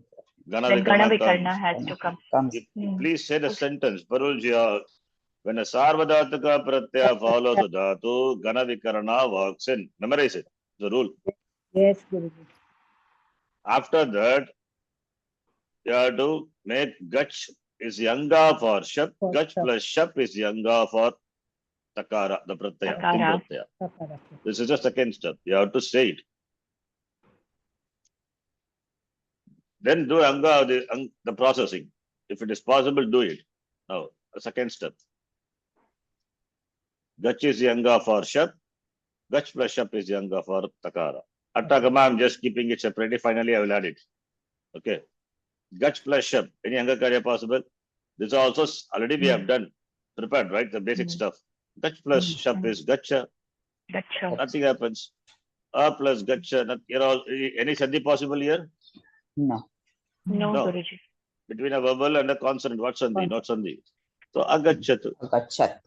Gana Then Gana Vikarna Vikarna comes. has to come. comes. Please say the sentence. Parulji, when a Sarvadhatuka pratyaya follows a dhatu, Gana Vikarna walks in. Memorize it. The rule. Yes, Guruji. After that, you have to make Gach is Yanga for Shap. Gach plus Shap is Yanga for Takara, the pratyaya. Takara. Pratyaya. This is the second step. You have to say it. Then do Anga, the processing. If it is possible, do it. Now, the second step. Gach is Yanga for Shap. Gach plus Shap is Yanga for Takara. Attagama, I'm just keeping it separately. Finally, I will add it. Okay. Gach plus Shap. Any Anga Karya possible? This also already we have done. Prepared, right? The basic stuff. Gach plus Shap is Gacha. Gacha. Nothing happens. A plus Gacha. Any Sandhi possible here? No. No, No. Guruji. Between a vowel and a consonant. What Sandhi? Not Sandhi. So Agachatu. Gachat.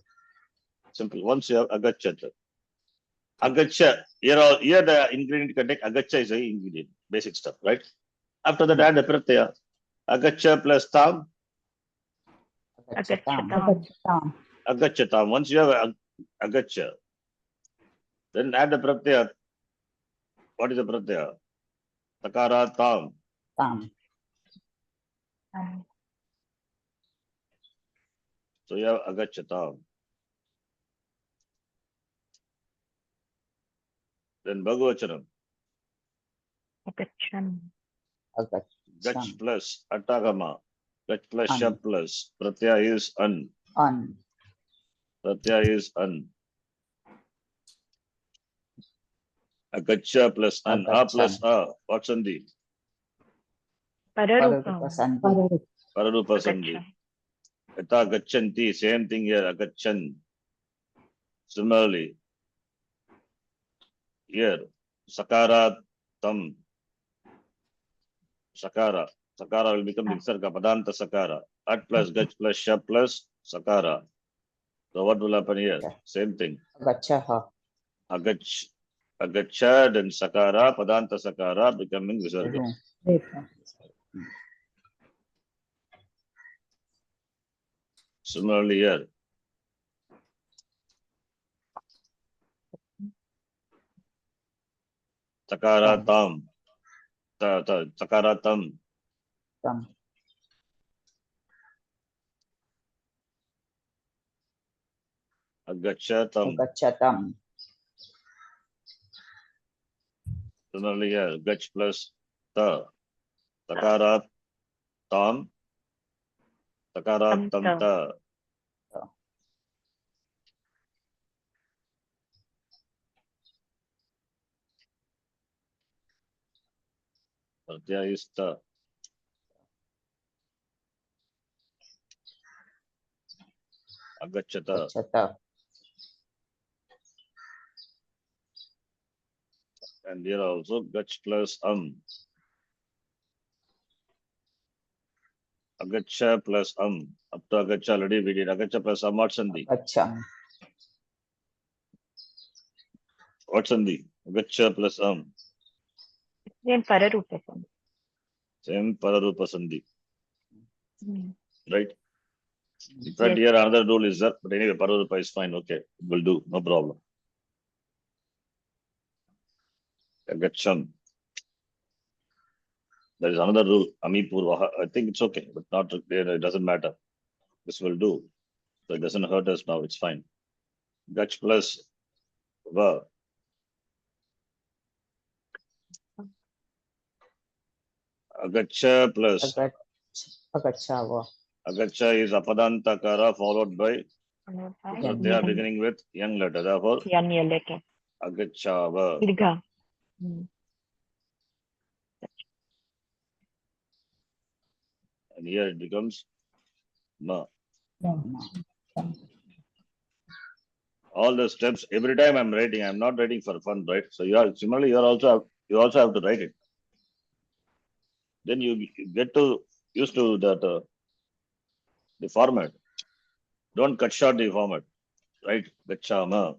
Simple. Once you have Agachatu. Agacha. Here the ingredient contact Agacha is the ingredient. Basic stuff, right? After that, add the pratyaya. Agacha plus Tam. Agachatam. Agachatam. Once you have Agacha, then add the pratyaya. What is the pratyaya? Takara Tam. Tam. So you have Agachatam. Then Bhagavachanam. Agacham. Gach plus Atagama. Gach plus An. Shap plus pratyaya is An. An. Pratyaya is An. Agacha plus An. A plus A. What's Sandhi? Pararupa. Sandhi. Pararupa Sandhi. Yata Gachanti. Same thing here. Agachan. Similarly. here, sakara tam. Sakara. Sakara will become Visarga, Padanta Sakara. At plus Gach plus Sha plus Sakara. So what will happen here? Okay. Same thing. Gachaha. Agach. Agacha, then Sakara, Padanta Sakara becoming Visarga. Mhm. Similarly here. Sakara tam. Sakara tam. Tam. Agacha tam. Gachatam. Similarly here. Gach plus ta. Sakara tam. Sakara tam ta. Pratyaya is ta. Agachata. Gachata. And here also Gach plus Agacha plus Up to Agacha already we did. Agacha plus what Sandhi? Gacha. What Sandhi? Agacha plus Same Pararupa Sandhi. Same Pararupa Sandhi. Right? In fact, Yes. here another rule is that, but anyway, Pararupa is fine. Okay, it will do. No problem. Agacham. There is another rule. Amipurvaha. I think it's okay, but not there. It doesn't matter. This will do. So it doesn't hurt us now. It's fine. Gach plus Va. Agacha plus Agachava. Agacha is Apadantakara followed by they are beginning with young letter. Therefore, Yanya letter. Agachava. Dirgha. And here it becomes Ma. All the steps, every time I'm writing, I'm not writing for fun, right? So you are similarly, you also have to write it. Then you get to used to that the format. Don't cut short the format, right? Gachama.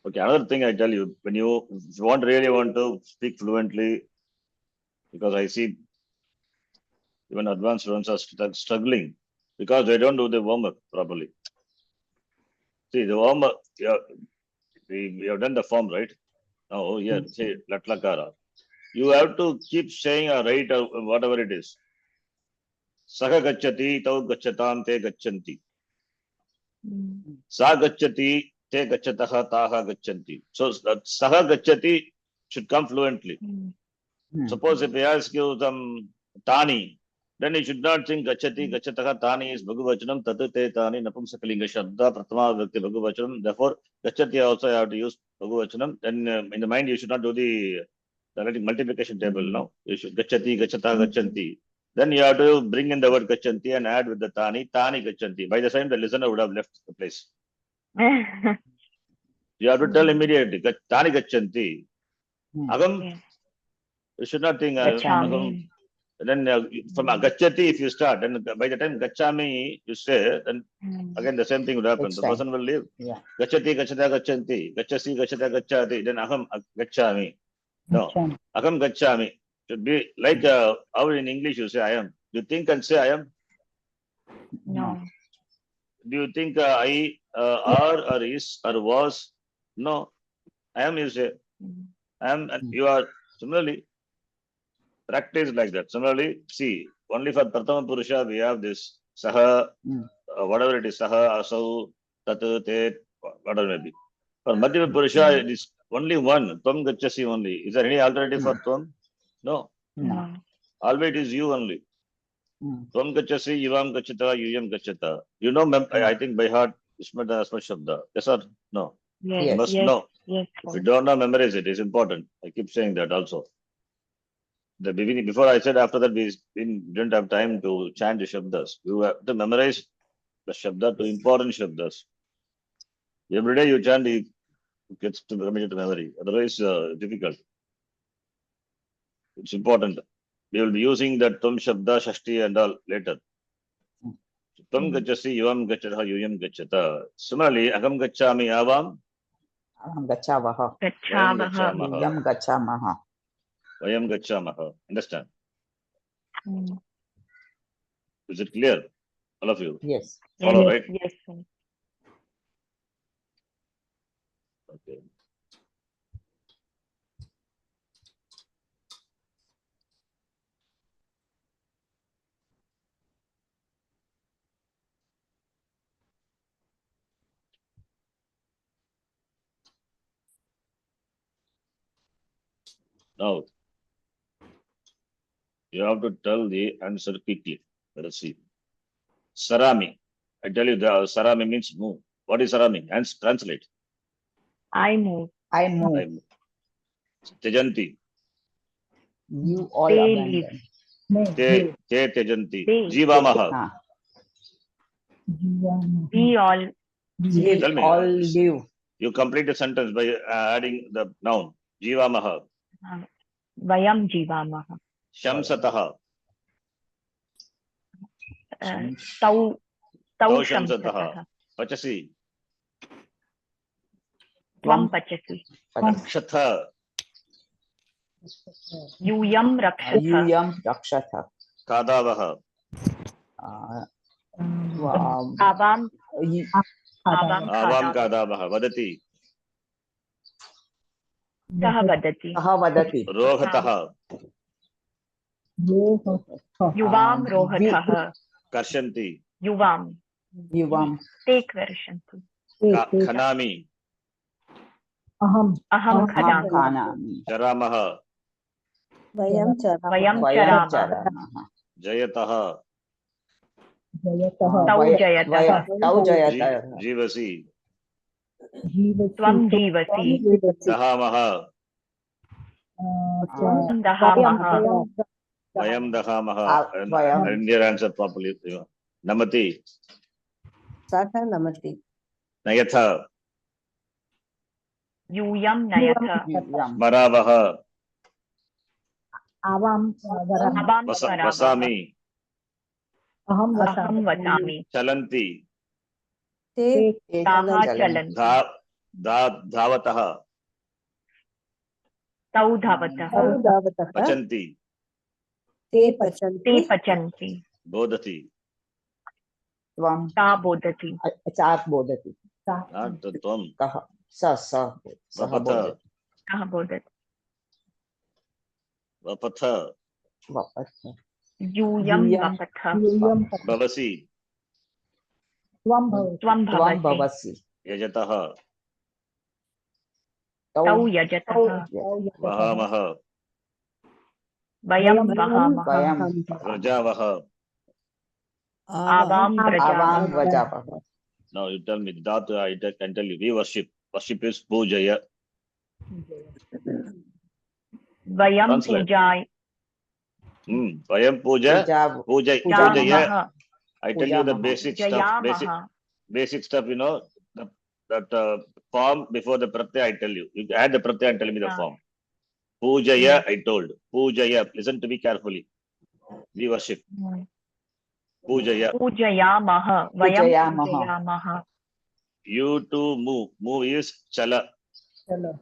Okay, another thing I tell you, when you if you really want to speak fluently, because I see even advanced students are struggling because they don't do the homework properly. See, the homework, we have done the form, right? Now, here, say, Latlakara. You have to keep saying or write or whatever it is. Saha gacchati, tau gacchatam, te gacchanti. Sa gacchati, te gaccataha, taha gacchanti. So, saha gacchati should come fluently. Suppose if I ask you some tani, then you should not think gacchati, gacchataha, tani is bhagavachanam, tatu te tani, napumsakalinga shabda, pratama vyakti bhagavachanam. Therefore, gacchati also you have to use bhagavachanam. Then in the mind, you should not do the multiplication table, no? You should gacchati, gacchata, gacchanti. Then you have to bring in the word gacchanti and add with the tani, tani gacchanti. By the time the listener would have left the place. You have to tell immediately, tani gacchanti. Agam, you should not think agam. Then from gacchati, if you start, then by the time gacchami you say, then again the same thing would happen. The person will leave. Yeah. Gacchati, gacchata, gacchanti. Gacchasi, gacchata, gacchati. Then aham gacchami. No, aham gacchami. Should be like how in English you say I am. Do you think and say I am? No. Do you think I are or is or was? No, I am you say. I am and you are. Similarly, practice like that. Similarly, see, only for Pratama Purusha we have this Saha, whatever it is, Saha, Asau, Tatu, Te, whatever it may be. For Madhyama Purusha, it is only one, Tvam Gacchasi only. Is there any alternative for Tvam? No. Always it is you only. Tvam Gacchasi, Yuvam Gacchata, Yuyam Gacchata. You know, I think by heart, Ismata Asma Shabda. Yes or no? Yes. You must Yes. know. Yes. If you don't know, memorize it. It's important. I keep saying that also. The beginning, before I said after that, we didn't have time to chant the Shabdas. You have to memorize the Shabda to important Shabdas. Every day you chant It gets to the immediate memory. Otherwise, difficult. It's important. We will be using the Tvam Shabda, Shashti and all later. Tvam Gachasi, Yuvam Gachata, Yuyam Gachata. Similarly, Aham Gachami, Avam, Aham gachavaha. Vayam Gachavaha. Gachamaha. Yam gachamaha. Vayam Gachamaha. Understand? Mm. Is it clear? All of you? Yes. Follow, Yes, right? yes, sir. Okay. Now, you have to tell the answer quickly. Let us see. Sarami. I tell you, the Sarami means move. What is Sarami? And translate. I move. I move. I move. Tejanti. You all They abandon. Te tejanti. They. Jivamaha. Ah, We all live. Tell me. All live. You complete the sentence by adding the noun. Jivamaha. Vayam Jivamaha. Shamsataha. Tau Tau Shamsataha. Shamsataha. Pachasi. Tvam Pachasi. Rakshatha. Yuyam Rakshatha. Yuyam rakshatha. Kadavaha. Avam y- Avam Avam Khadam. kadavaha. Vadati. Saha Vadati. Saha vadati. Rohataha. Yuvam Rohataha. Karshanti. Yuvam. Yuvam. Take version. Khanami. Aham. Aham Aham Khadam. khanami. Charamaha. Vayam Vayam Charamaha. charamaha. Jayataha. Tau Jayataha. Tau jayataha. Jivasi. Tvam Jivasi. Dahamaha. Tvam Dahamaha. Vayam dahamaha. Vayam. And your answer properly. Namati. Saha namati. Nayatha. Yuyam Nayatha. Yuyam. Maravaha. Avam. Abam Varavaha. Vasami. Aham Aham Vasami. Chalanti. Te Taha Chalanti. Chalanti. Dhawataha. Tau Dhawataha. Udavataha. Pachanti. Te Te pachanti. Pachanti. Bodhati. Tvam. Ta Bodhati. Char bodhati. Not the tvam. Kaha. Saha Vapatha. bodhati. Taha Bodhati. Vapatha. Vapatha. Yuyam Yuyam. Vapatha. Bhavasi. Tvam Tvam Bhavasi. bhavasi. Yajataha. Tau Yajataha. Vahamaha. Vayam Vahamaha. Vayam. Vrajavaha. Avam Avam Vrajavaha. vajavaha. Now you tell me the dhatu. I can tell you. We worship. Worship is pujaya. Vayam Translate. Pujay. Vayam puja. Puja. Pujaya. Jamaha. I tell you the Pujamaha. basic stuff. Basic stuff. You know that form before the pratyaya. I tell you. You add the pratyaya and tell me the Yeah. form. Pujaya. I told. Pujaya. Listen to me carefully. We worship. Pujaya. Pujayamaha. Vayam Pujayamaha. Pujayamaha. You to move. Move is chala. Chala.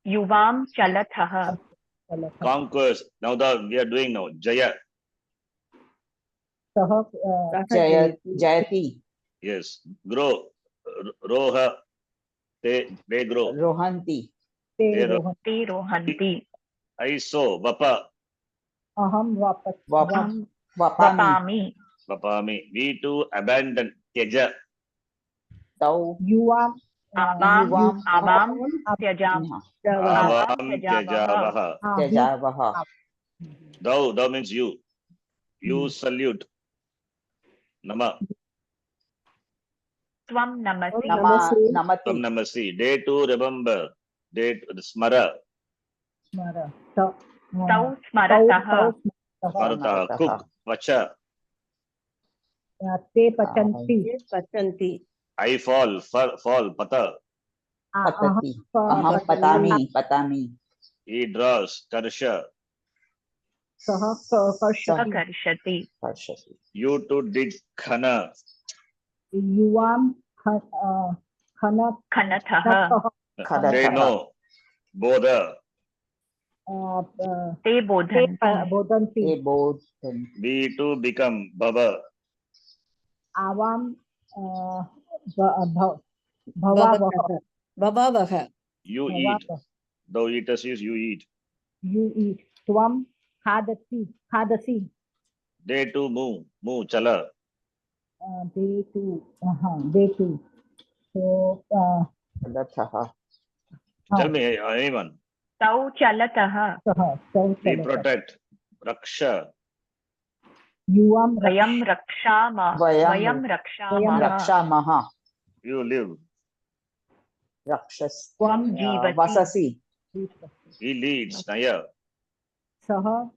Yuvam Chalathaha. Conquers. Now we are doing now. Jaya. Jayat. Jayati. Yes. Grow. Roha. They grow. Rohanti. They row. Te Rohanti. I sow. Vapa. Aham vapat. Aham Vapami. Vapami. Vapami. We to abandon. Teja. Tau. Yuvam. Avam. Yuvam. Avam. Tyajam. Avam Tejavaha. Tejavaha. Thou means you. You salute. Nama. Tvam Namasi. Namati. Tam namasi. Day to remember. Day to smara. Tau Smarataha. Smarataha. Cook. Vacha. Te pachanti. Pachanti. I fall. Fall. Pata. Patati. Aham Aham patami. He draws. Karsha. Saha karshati. Akarshati. Karshati. You two did khana. Yuvam khanat Khanataha. They Khadataha. know. Bodha. Te bodhanti. bodanti. They both. We two become bhava. Avam bhavavaha. Bhavavaha. You eat. Thou eatest is you eat. You eat. Tvam khadasi. They two move. Move. Chala. They too. They too. So Khadataha. Tell me, anyone. Tau chalataha. We protect. Raksha. Yuvam Vayam rakshama. Vayam Vayam rakshamaha. Rakshamaha. You live. Rakshas. Tvam Jivati. Vasasi. He leads. Naya. Saha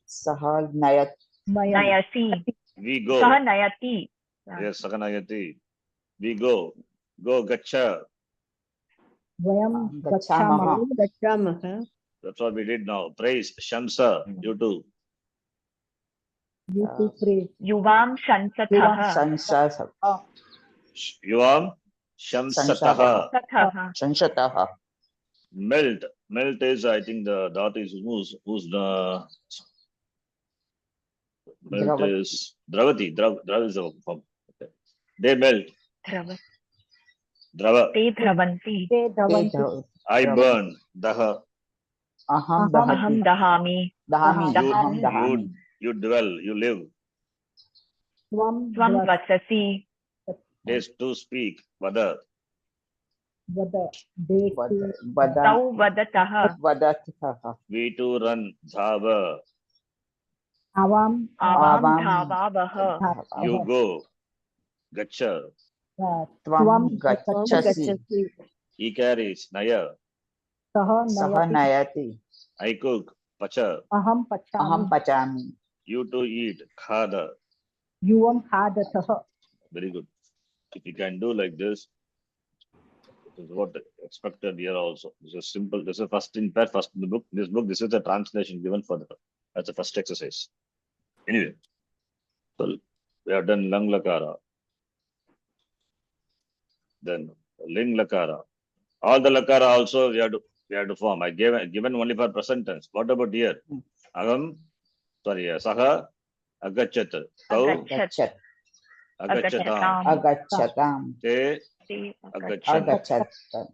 Saha Nayat. Nayasi. We go. Saha nayati. Yes, Sakanayati. We go. Go. Gacha. Vayam Gachamaha. Gachamaha. That's what we did now. Praise. Shamsa. You too. You too pray. Yuvam shansataha. Sansa. Yuvam. Shamsataha. Sataha. Sanshataha. Melt. Melt is, I think, the dot is who's the melt Dravati. is Dravati. Drav is the form. Okay. They melt. Drava. Drava. Te dhravanti. Te dhavanti. Te I Drav- burn. Daha. Aham Aham Dahati. dahami. Dahami. You, Aham Dahami. you dwell. You live. Tvam Tvam vasasi. They to speak. Vada. vada. They too. Vada. Tau vadataha. Vadataha. We to run. Dhava. Avam Avam Avam. dhavabaha. You go. Gacha. Tvam Tvam Gachasi. He carries. Naya. Saha Saha nayati. Nayati. I cook. Pacha. Aham Aham pachami. Pachami. You to eat. Khada. Yuvam khadataha. Very good. If you can do like this, this is what expected here also. This is simple. This is first in the book. This book, this is the translation given for the as the first exercise. Anyway, so we have done Lang Lakara. Then Ling Lakara. All the Lakara also we have to form. I given only for present tense. What about here? Agam, sorry, Saha, Agachat, Tau, Gachat. Agachatam, Agachatam. Te, Te Agachan. Agachatam.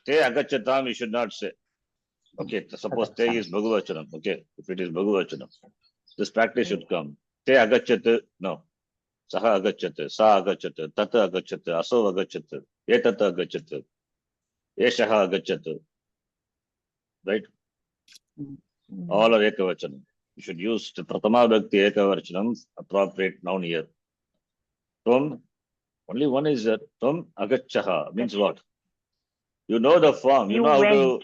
Te Agachatam, you should not say. Okay, suppose Te is Bhagavachanam. Okay, if it is Bhagavachanam, this practice should come. Te Agachat, no. Saha Agachat, Sa Agachat, Tata Agachat, Aso Agachat, Etata Agachat, Eshaha Agachat. Right? All are Ekavachanam. You should use the Pratama Bhakti Ekavachanam, appropriate noun here. From, only one is that, from Agachaha, means what? You know the form, you You know how to, went.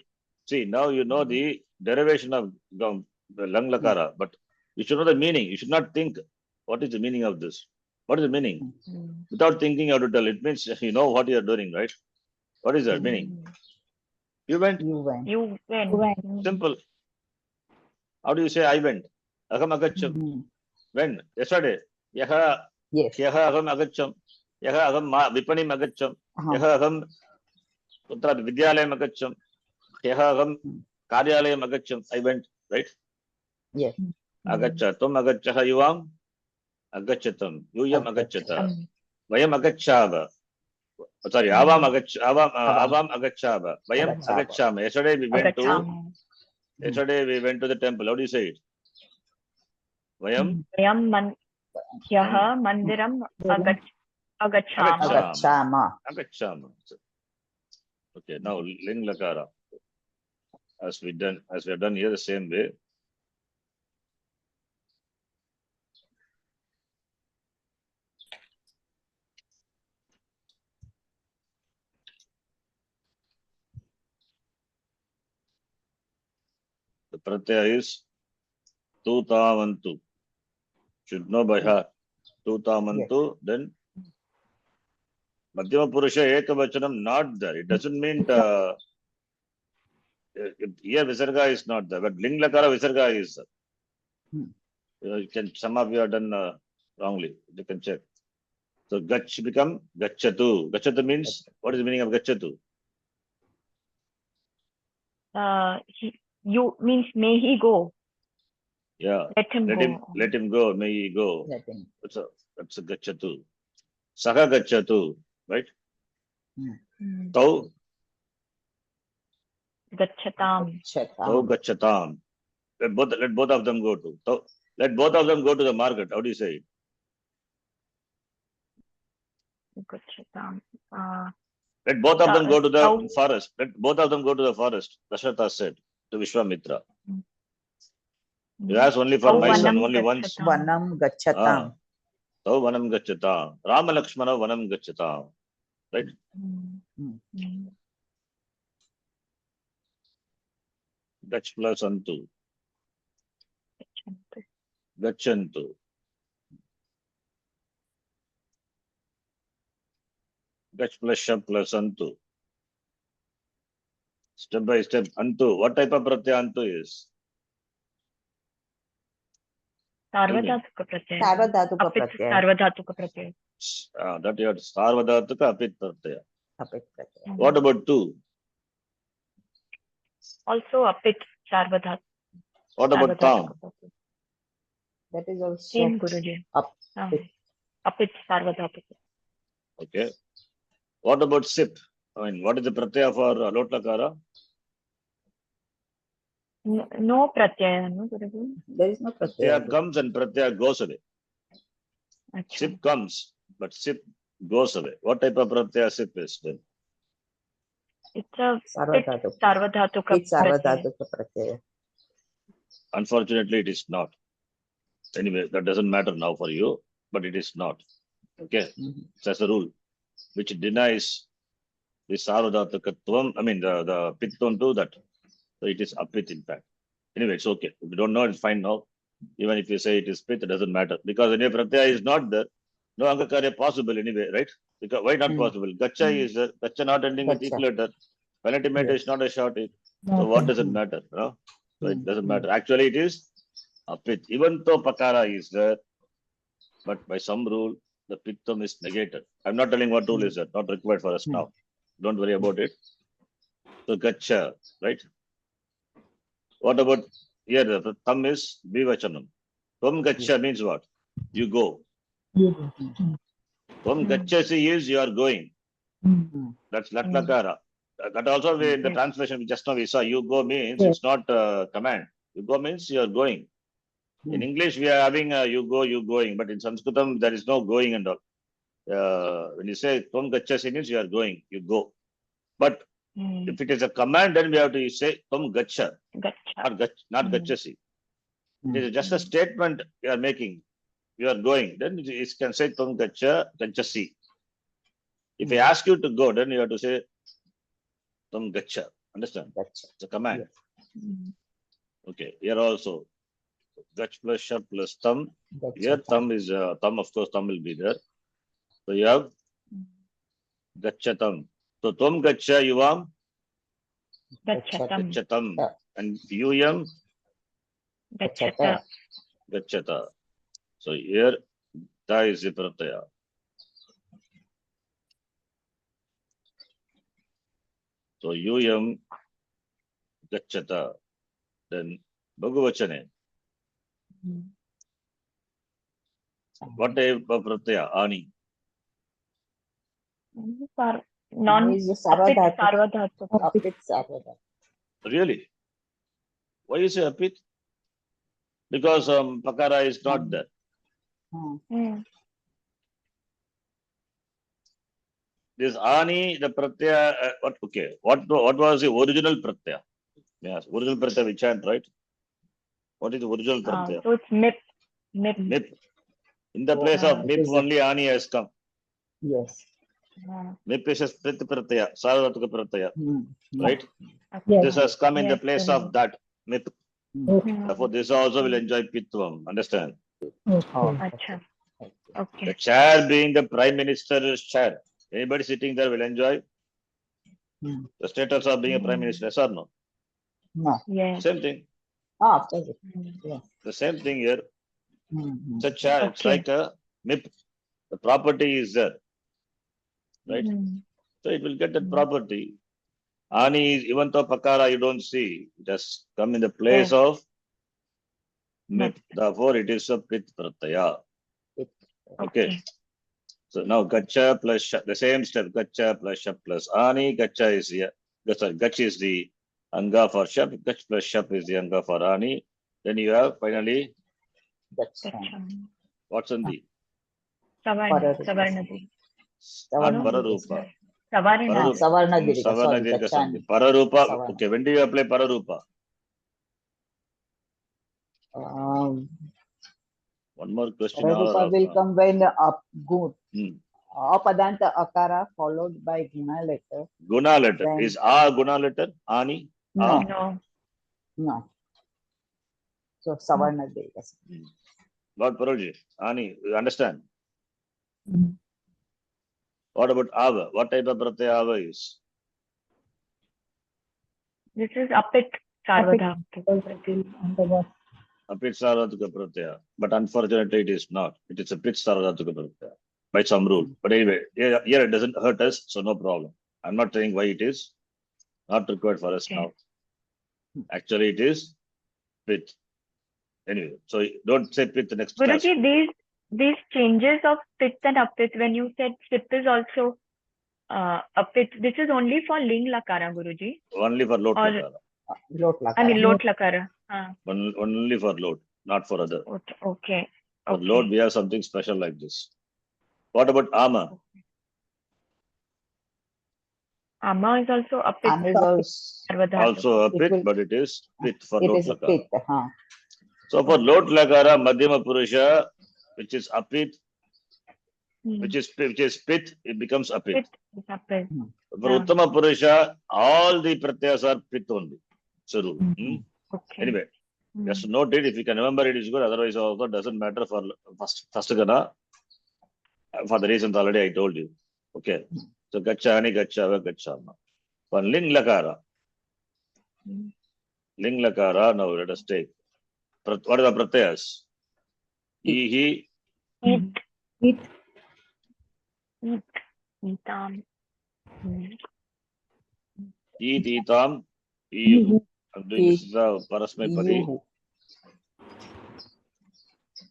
see, now you know the derivation of the Lang Lakara, but you should know the meaning. You should not think, what is the meaning of this? What is the meaning? Without thinking, you have to tell. It means you know what you are doing, right? What is that meaning? You went. You went. You went. Simple. How do you say I went? Agam agacham. When? Yesterday. Yaha Yes. agam agacham. Yaha agam vipanim agacham. Yaha agam putra vidyalayam agacham. Yaha agam karyalayam agacham. I went, right? Yes. Agachatum agachaha yuvam. Agachatam. Yuyam agachata. Vayam agachava. Sorry, avam agachava. Vayam Agachava. agachama. Yesterday we went to Agacham. the temple. How do you say it? Vayam Vayam hyaha mandiram agachama. Agachama. agachama. Okay, now Ling Lakara. As we have done here the same way. The pratyaya is Tutamantu. Should know by heart. Tutamantu, then Madhyama Purusha Ekavachanam not there. It doesn't mean here Visarga is not there, but Ling Lakara Visarga is there. You can, some of you have done wrongly. You can check. So Gach become Gachatu. Gachatu means, what is the meaning of Gachatu? You means may he go. Yeah. Let him go. Let him go. May he go. Let him. That's a Gachatu. Saha Gachatu, right? Mm. Tau Gachatam. Gachatam. Let both of them go to. Let both of them go to the market. How do you say it? Gachatam. Let both of them go to the Tau. forest. Let both of them go to the forest. Dasharatha said to Vishwamitra. You ask only for Tau my son, vanam only once. gachatam. Vanam gachatam. Tau vanam gachatam. Rama Lakshmana vanam gachatam. Right? Gach plus antu. Gachantu. Gach plus shab plus antu. Step by step. Antu. What type of pratyaya antu is? Sarvadhatuka pratyaya. Sarvadhatuka Apit pratyaya. sarvadhatuka pratyaya. That you have Sarvadhatuka apit pratyaya. Apit pratyaya. What about two? Also apit sarvadhatuka. What about tam? pratyaya. That is also Same Guruji. Apit sarvadhatuka. Okay. What about sip? I mean, what is the pratyaya for Lotlakara? No pratyaya, no Guruji. there is no Pratyaya pratyaya. comes and pratyaya goes away. Acha. Sip comes, but sip goes away. What type of pratyaya sip is then? It's a pit Sarvadhatuka. sarvadhatuka It's pratyaya. sarvadhatuka pratyaya. Unfortunately, it is not. Anyway, that doesn't matter now for you, but it is not. Okay. That's the rule, which denies the Sarvadhatukatvam. I mean, the pit don't do that. So it is apit, in fact. Anyway, it's okay. If you don't know, it's fine now. Even if you say it is pit, it doesn't matter. Because anyway, pratyaya is not there. No angakarya possible anyway, right? Because why not possible? Gacha is there. Gacha not ending with Gacha. eq letter. Penultimate is not a short it. So what does it matter? No? So it doesn't matter. Actually, it is apit. Even though pakara is there, but by some rule, the pittam is negated. I'm not telling what rule is that. Not required for us now. Don't worry about it. So gacha, right? What about here? The thumb is bivachanam. Tvam gacha means what? You go. Tvam gachasi is you are going. That's latlakara. That also in the translation just now we saw. You go means it's not a command. You go means you are going. In English we are having you go, you going, but in Saṃskṛtam there is no going and all. When you say tvam gachasi means you are going, you go. But if it is a command, then we have to say tvam gacha, not gachasi. It is just a statement you are making. You are going. Then it can say tvam gacha, gachasi. If I ask you to go, then you have to say tvam gacha. Understand? Gacha. It's a command. Okay. Here also gach plus shab plus thumb. Here thumb is thumb. Of course, thumb will be there. So you have gachatam. So tvam gacha yuvam gachatam, and yuyam Gachata. gachata. So here ta is the pratyaya. So yuyam gachata. Then Bhagavachane. What type of pratyaya? Ani. Non Is the apit sarvadhatuka. sarvadhatuka. Apit sarvadhatuka. Really? Why you say apit? Because pakara is not there. This ani, the pratyaya, what was the original pratyaya? Yes, original pratyaya we chant, right? What is the original pratyaya? So it's mip. Mip. In the place of mip, only ani has come. Yes. Mip is a sprit pratyaya, sarvadhatuka pratyaya, right? Yes. This has come in the Yes, place I of that mip. Therefore, this also will enjoy pitvam. Understand? Oh, Acha. Okay. The chair being the prime minister's chair. Anybody sitting there will enjoy Hmm. the status of being a prime minister, yes or no? No. Yes. Same thing. Ah, of course. Mm. Yeah. The same thing here. Hmm. It's Okay. like a MIP. The property is there, right? Mm. So it will get that Mm. property. Ani is, even though Pakara you don't see, just come in the place Yes. of MIP. But Therefore, it is a Pit Pratyaya. It- Okay. So now Gacha plus Shap, the same step, Gacha plus Shap plus Ani. Gacha is here. Sorry, Gach is the Anga for Shap. Gach plus Shap is the Anga for Ani. Then you have finally, That's that's fine. what's in the? Savarna. Pararupa. Savarnadi. Not Savarna Pararupa. Savarna. Pararupa. Savarna Dirika. Savarna Sorry, Dirgha Gachani. Sandhi. Pararupa. Savarna. Okay, when do you apply Pararupa? One more question. Pararupa will come when apadanta akara followed by guna letter. Guna letter. Then- Is A Guna letter? Ani? No, No. no. So Savarna Dirika. Lord Parolji. Ani, you understand? Mm. What about Ava? What type of Pratyaya Ava is? This is Apit Sarvadha. On the verse. A Pit Sarvadhatuka Pratyaya. But unfortunately, it is not. It is a Pit Sarvadhatuka Pratyaya by some rule. But anyway, here it doesn't hurt us, so no problem. I'm not saying why it is not required for us Okay. now. Actually, it is Pit. Anyway, so don't say Pit the next class. Guruji, these changes of Pit and Apit, when you said Pit is also Apit, this is only for Ling Lakara, Guruji. Only for Lot Or- Lakara. Lot Lakara. I mean, Lot Lakara. Only for Lot, not for other. Okay. For Okay. Lord, we have something special like this. What about Ama? Amma is also Apit Am is also, Sarvadha. Also a It Pit, will- but it is Pit for it Lot is a Lakara. pit. So for Lot Lakara, Madhyama Purusha, which is Apit, which is Pit, it becomes Apit. Pit is Apit. For Yeah. Uttama Purusha, all the pratyas are Pit only. So rule. Okay. Anyway, Mm. just note it. If you can remember it is good. Otherwise, also doesn't matter for first gana. For the reasons already I told you. Okay. So Gachani, Gachava, Gachama. For Ling Lakara. Mm. Ling Lakara, now let us take. What are the pratyas? Ihi, Eat. Eat. Eat. Eatam. Mm. Eat, Eatam, Ihu. I'm doing this is a Parasmepadi. Yuhu.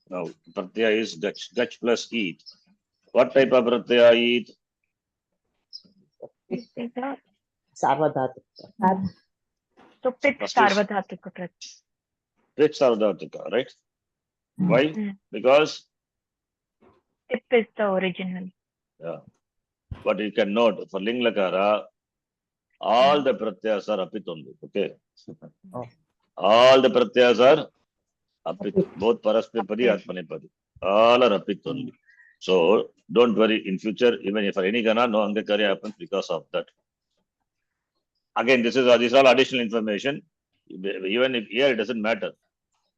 Now, pratyaya is Gach. Gach plus Eat. What type of pratyaya Eat? This is a Sarvadhatu. so Pit First is- Sarvadhatuka Prat. Pit Sarvadhatuka, right? Why? Mm. Because, Tip is the original. yeah. But you can note for Ling Lakara, all the pratyas are Apit only. Okay. Oh. All the pratyas are Apit. Both Parasmepadi, Atmanepadi. All are Apit only. So don't worry. In future, even if for any gana, no Angakarya happens because of that. Again, this is all additional information. Even if here it doesn't matter.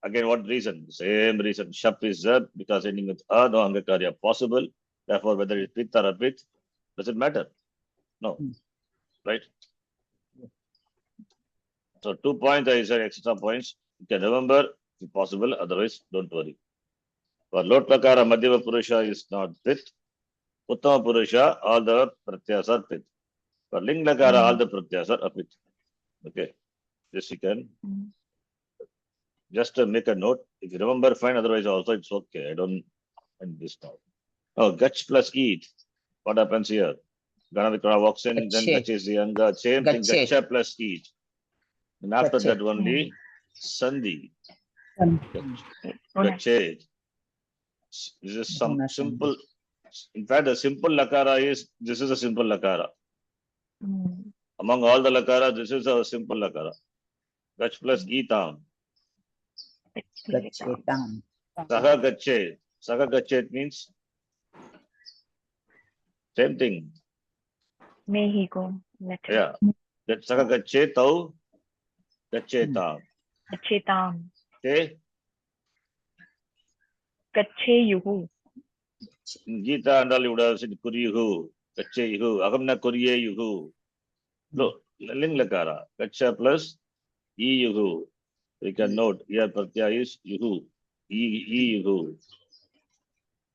Again, what reason? Same reason. Shap is there because ending with a, no Angakarya possible. Therefore, whether it's Pit or Apit, doesn't matter. No. Right? So 2 points, I said extra points. You can remember if possible, otherwise don't worry. For Lot Lakara, Madhyama Purusha is not Pit. Uttama Purusha, all the pratyas are Pit. For Ling Lakara, all the pratyas are Apit. Okay. This you can Mm. just make a note. If you remember, fine. Otherwise, also it's okay. I don't mind this now. Oh, Gach plus Eat. What happens here? Ganavikara walks in, then Gache. Gach is the Anga. Same thing, Gache. Gacha plus Eat. And after Gache. that only Sandhi. Guna. Gache. This is some Guna simple. In fact, the simple Lakara is, this is a simple Lakara. Mm. Among all the Lakara, this is a simple Lakara. Gach plus Etam. Gachetam. Saha Gache. Saha Gache means same thing. May he go. Let him. Yeah. That Saha Gache Tau Gache Tam. Gachetam. Okay. Gacheyuhu. In Gita and all you would have said Kurihu. Gacheyuhu. Aham na kuryeyuhu. No, ling lakara. Gacha plus iyuhu. We can note here pratyaya is yuhu. Iyuhu.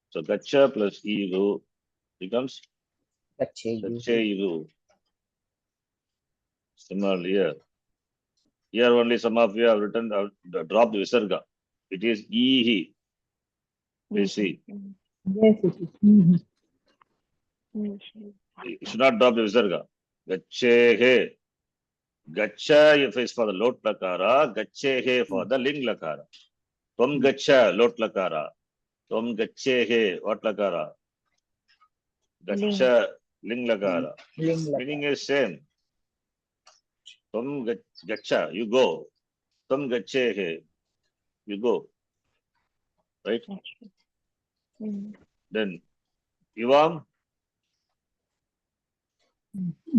So gacha plus iyuhu becomes gacheyuhu. Similarly here. Here only some of you have written dropped visarga. It is ihi. You see. Yes, it is. Mhm. You should not drop the visarga. Gachehe. Gacha if is for the lot lakara, gachehe for the ling lakara. Tvam gacha lot lakara. Tvam gachehe what lakara? Gacha ling lakara. Meaning is same. Tvam gacha, you go. Tvam gachehe, you go. Right? Then Ivam.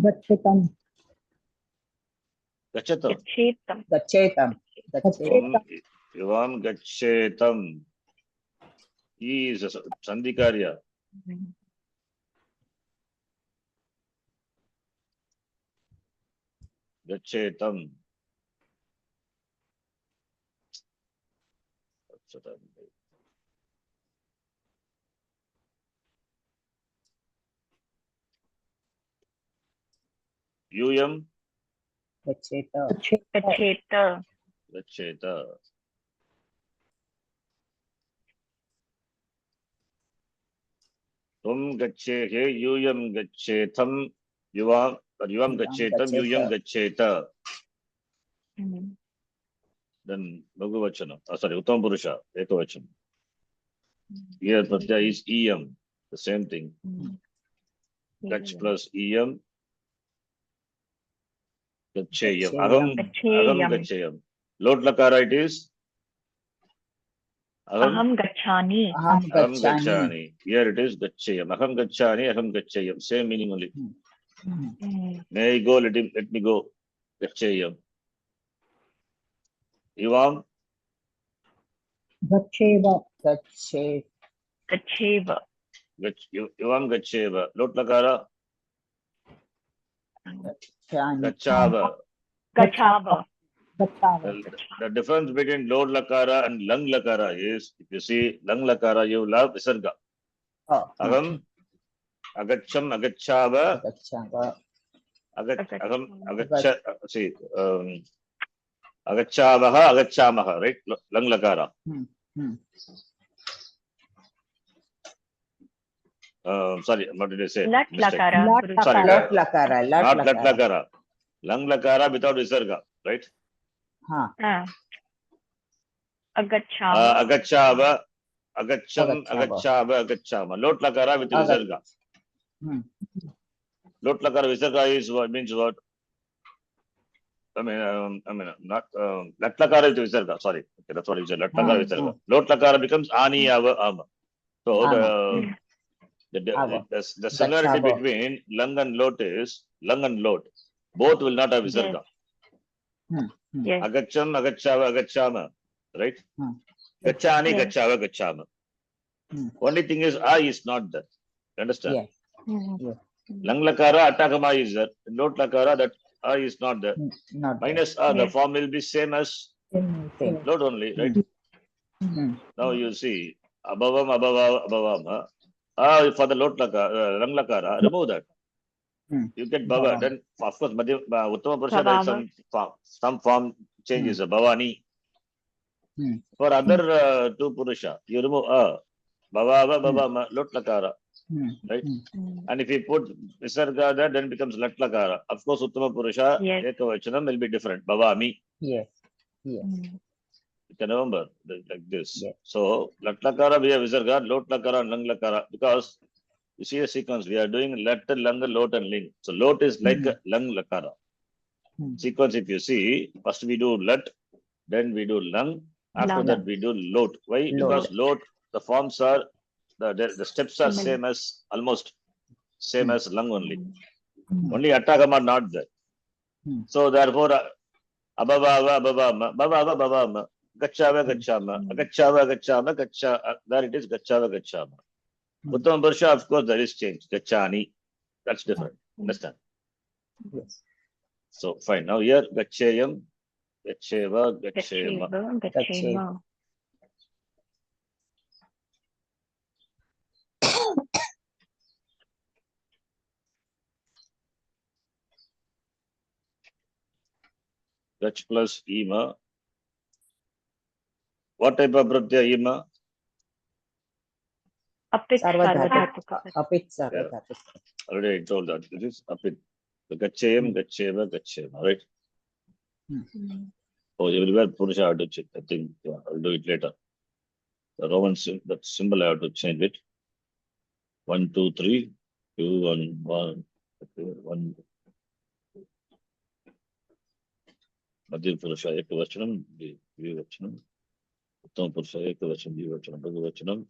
Gachetam. Gachatam. Gachetam. Ivam gachetam. He is a Sandhikarya. Gachetam. Yuyam. Gacheta. Gacheta. Tvam gachehe, yuyam gachetam, yuvam gachetam, yuyam gacheta. Then Bhagavachana. Sorry, Uttam Purusha, Ekavachana. Here pratyaya is iyam, the same thing. Gach plus iyam. Gacheyam. Aham gacheyam. Lot lakara it is. Aham gachani. Aham gachani. Here it is gacheyam. Aham gachayam. Same meaning only. May I go? Let me go. Gacheyam. Ivam. Gacheva. Gacheva. Ivam gacheva. Lot lakara. Gachava. Gachava. The difference between Lod Lakara and Lang Lakara is, if you see Lang Lakara, you will have Visarga. Agam, Agacham, Agachava, Agam, Agacha, see, Agachavaha, Agachamaha, right? Lang Lakara. Sorry, what did I say? Lat lakara. Sorry, Lot lakara. not Lat Lakara. Lang Lakara without Visarga, right? Agachava. Agachava, Agacham, Agachava, Agachama. Lot Lakara with Visarga. Lot Lakara Visarga is what means what? I mean, not Lat Lakara with Visarga. Sorry, okay, that's what you said. Lat Lakara Visarga. Lot Lakara becomes Ani Ava Ama. So the similarity between Lang and Lot is Lang and Lot. Both will not have Visarga. Yes. Agacham, Agachava, Agachama. Right? Gachani, Yes. Gachava, Gachama. Only thing is I is not there. Understand? Lang Lakara, Atakama is there. Lot Lakara, that I is not there. Minus A, the form will be same as Lot only, right? Now you see, Abavam, Abavam. For the Lot Lakara, Lang Lakara, remove that. You get Bhava. Then, of course, Uttama Purusha, there is some form changes. Bhavani. For other two Purusha, you remove Bhavava, Bhavama, Lot Lakara. Right? And if you put Visarga there, then it becomes Lat Lakara. Of course, Uttama Purusha, Ekavachanam will be different. Bhavami. Yes. You can remember like this. So, Lat Lakara, we have Visarga, Lot Lakara, and Lang Lakara. Because you see a sequence, we are doing Lat, Lang, Lot, and Ling. So, Lot is like Lang Lakara. Sequence, if you see, first we do Lat, then we do Lang. After that, we do Lot. Why? Because Lot, the forms are, the steps are same as, almost same as Lang only. Only Attakam are not there. So, therefore, Abhavava, Bhavama, Gachava, Gachama, Agachava, Gachama, there it is Gachava, Gachama. Uttama Purusha, of course, there is change. Gachani. That's different. Understand? Yes. So fine. Now here gacheyam, gacheva, gachema. Gachema. Gach plus ima. What type of pratyaya ima? Apit Sarvadhatuka. Sarvadhatuka. Apit Sarvadhatuka. Already I told that. This is apit. So gacheyam, gacheva, gachema. Right? Oh, everywhere Purusha I have to check. I think I'll do it later. The Roman that symbol I have to change it. 1, 2, 3, 2, 1, 1, 1. Madhya Purusha Ekavachanam, Vivachanam. Uttama Purusha Ekavachanam, Vivachanam, Bhagavachanam.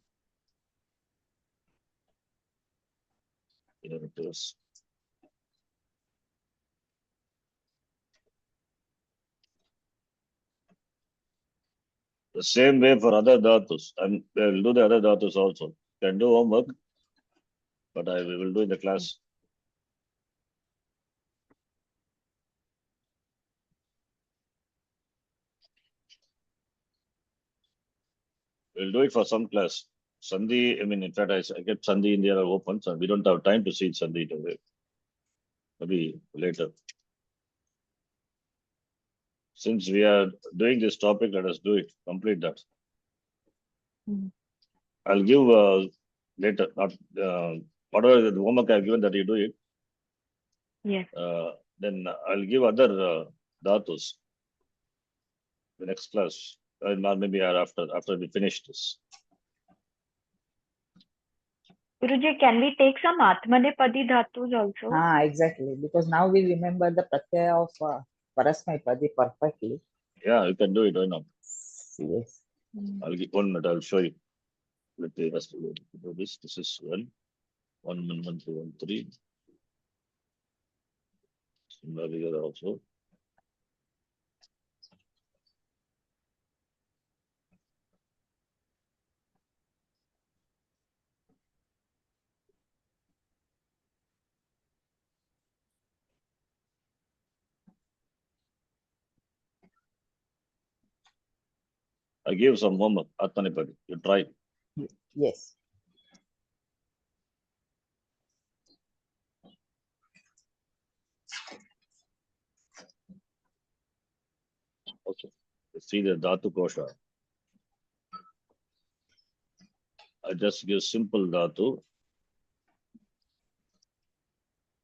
Here it is. The same way for other dhatus, and we'll do the other dhatus also. Can do homework, but we will do in the class. We'll do it for some class. Sandhi, I mean, in fact, I kept Sandhi in there open, so we don't have time to see Sandhi today. Maybe later. Since we are doing this topic, let us do it. Complete that. I'll give later, not whatever the homework I've given that you do it. Yes. Then I'll give other dhatus. The next class, or maybe after we finish this. Guruji, can we take some Atmanepadi dhatus also? Exactly. Because now we remember the pratyaya of Parasmaipadi perfectly. Yeah, you can do it. Why not? Yes. I'll give 1 minute. I'll show you. Let me first do this. This is 1, 1, 1, 1, 2, 1, 3. Similar here also. I gave some homework, Atmanepadi. You try. Yes. Okay. See the Dhatu Kosha. I just give simple Dhatu.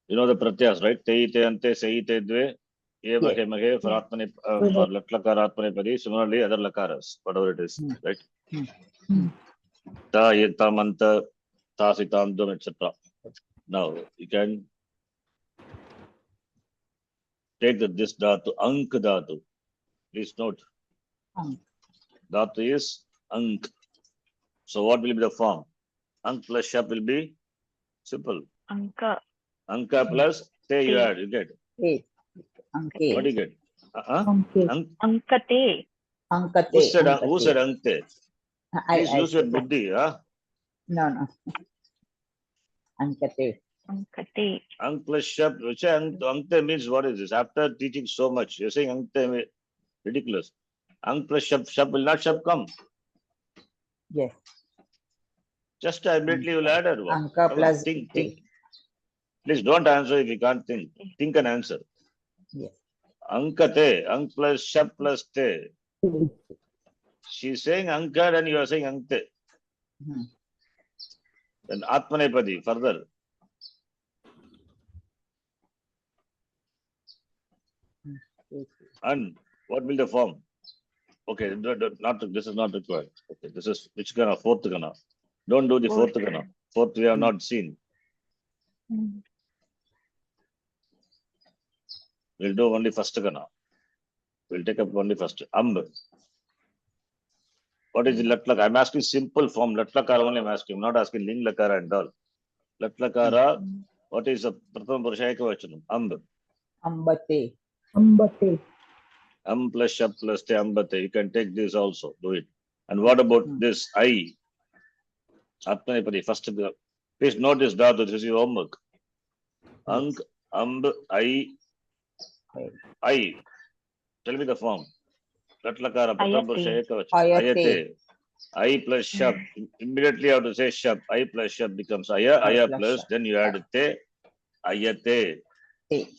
You know the pratyas, right? Te, te, ante, sei, te, dve. Eva, he, mahe, for Atmane, for Latlakara, Atmanepadi. Similarly, other lakaras, whatever it is, right? Ta, yeta, manta, ta, sitam, dum, etc. Now, you can take this Dhatu, Ank Dhatu. Please note. Ank. Dhatu is Ank. So what will be the form? Ank plus Shap will be simple. Anka. Anka plus Te you add, you get. Eight. What do you Anke. get? Ankate. Ankate. Who said Ankate. Ankte? Please use your said- buddhi. Huh? No. Ankate. Ankate. Ank plus Shap. Which Ankte means what is this? After teaching so much, you're saying Ankte, ridiculous. Ank plus Shap will not Shap come. Yes. Just immediately you'll add it. Anka plus think. te. Please don't answer if you can't think. Think and answer. Yes. Ankate, Ank plus Shap plus Te. She's saying Ankad and you are saying Ankte. Then Atmanepadi, further. And what will the form? Okay, this is not required. Okay, this is which Gana? Fourth Gana. Don't do the fourth Gana. Fourth we have not seen. We'll do only first Gana. We'll take up only first. What is the Latlakara? I'm asking simple form. Latlakara only I'm asking. I'm not asking Ling Lakara and all. Latlakara, what is the Prathama Purusha Ekavachanam? Ambate. Plus Shap plus Te Ambate. You can take this also. Do it. And what about this I? Atmanepadi, first. Please note this Dhatu. This is your homework. Ank, Amb, I. Tell me the form. Latlakara, Pratham Purusha Ekavachana. Ayate. Ayate. I plus shab. Immediately you have to say shab. I plus shab becomes aya. Aya plus plus, shab. then you add te. Ayate. Te.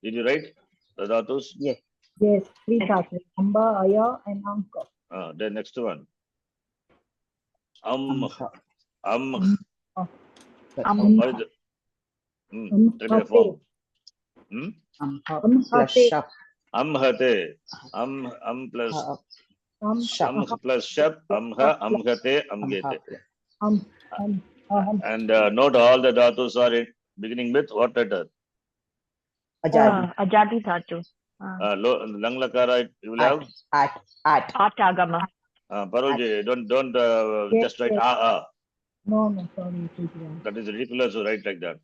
Did you write the dhatus? Yes. Yes, 3 dhatus. Amba, Aya, and Anka. Then next one. Am. Am- What is it? Tell me the form. Plus shab. Amhate. Am plus Shab. plus shab. Amha. Amhate. Amgete. Aham. And note all the dhatus are beginning with what letter? Ajadi. Ajadi dhatu. Lang lakara, you will have. At. Atagama. Paroji, don't Yes, just write yes. No, sorry. It is wrong. That is ridiculous to write like that.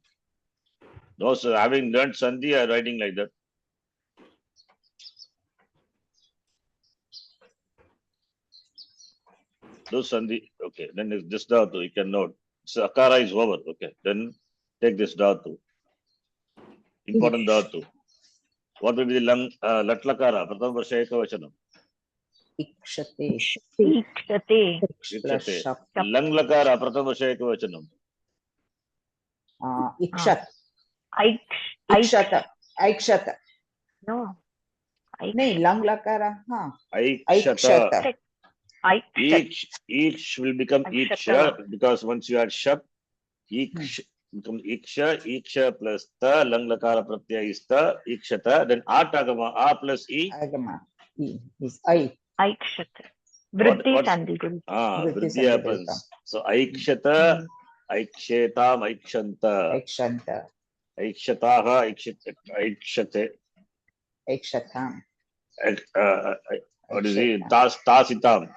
Those having learned Sandhi are writing like that. Do Sandhi. Okay. Then is this dhatu. You can note. So Akara is over. Okay. Then take this dhatu. Important dhatu. What will be the Latlakara? Pratham Varsha Ekavachanam. Ikshate. Ikshate. Plus shab. Lang Lakara. Pratham Varsha Ekavachanam. Ikshat. Aikshata. Aikshata. No. Nahi, lang lakara. Aikshata. Aikshata. Each will become Aikshata. Iksha because once you add shab, Iksh becomes Iksha plus ta, lang lakara pratyaya is ta, Ikshata, then Atagama, A plus E. Agama. E is I. Aikshata. Vritti What's- Sandhi Guru. Vritti happens. So Aikshata, Aikshetam, Aikshanta, Aikshanta. Aikshataha, Aikshate, Aikshatam. what is it? Tasitam.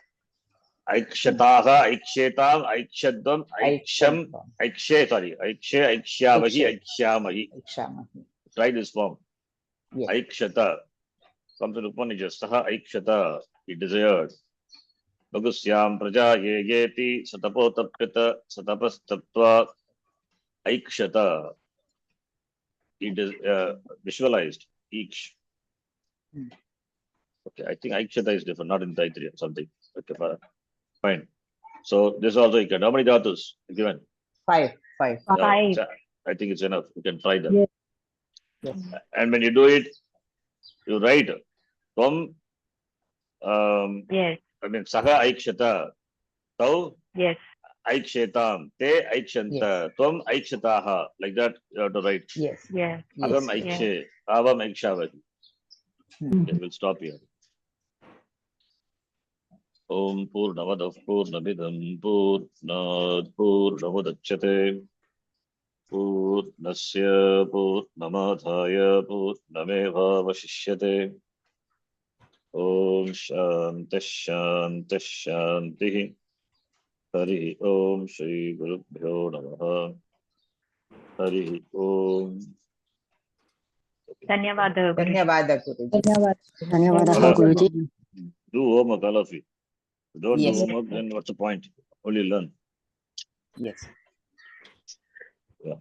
Aikshataha, Aikshetam, Aikshadam, Aiksham, Aikshe, Aikshavahi, Aikshamahi. Aikshamahi. Try this form. Yes. Aikshata. Comes in Upanishad. Saha Aikshata. He desired. Bhagusyam praja yeti satapotapyata satapastatva Aikshata. He visualized each. Okay, I think Aikshata is different, not in Taittiriya or something. Okay, fine. So this also you can. How many dhatus given? 5. Five. I think it's enough. You can try that. Yes. Yes. And when you do it, you write from. Yes. I mean, Saha Aikshata. Tau Yes. Aikshetam. Te Aikshanta. Tvam Aikshataha. Like that you have to write. Yes. Yes. Agam Yes. Aikshe. Avam Aikshavahi. Okay, we'll stop here. Om Purnamadav Purnamidam Purnad Purnamudachyate Purnasya Purnamadhaya Purnameva Vashishyate Om Shanti. Hari Om Shri Gurubhyo Namaha. Hari Om. Dhanyavada Guru. Dhanyavada Guruji. Dhanyawad. Guruji. Do homework, all of you. Don't Yes. do homework, then what's the point? Only learn. Yes. Yeah.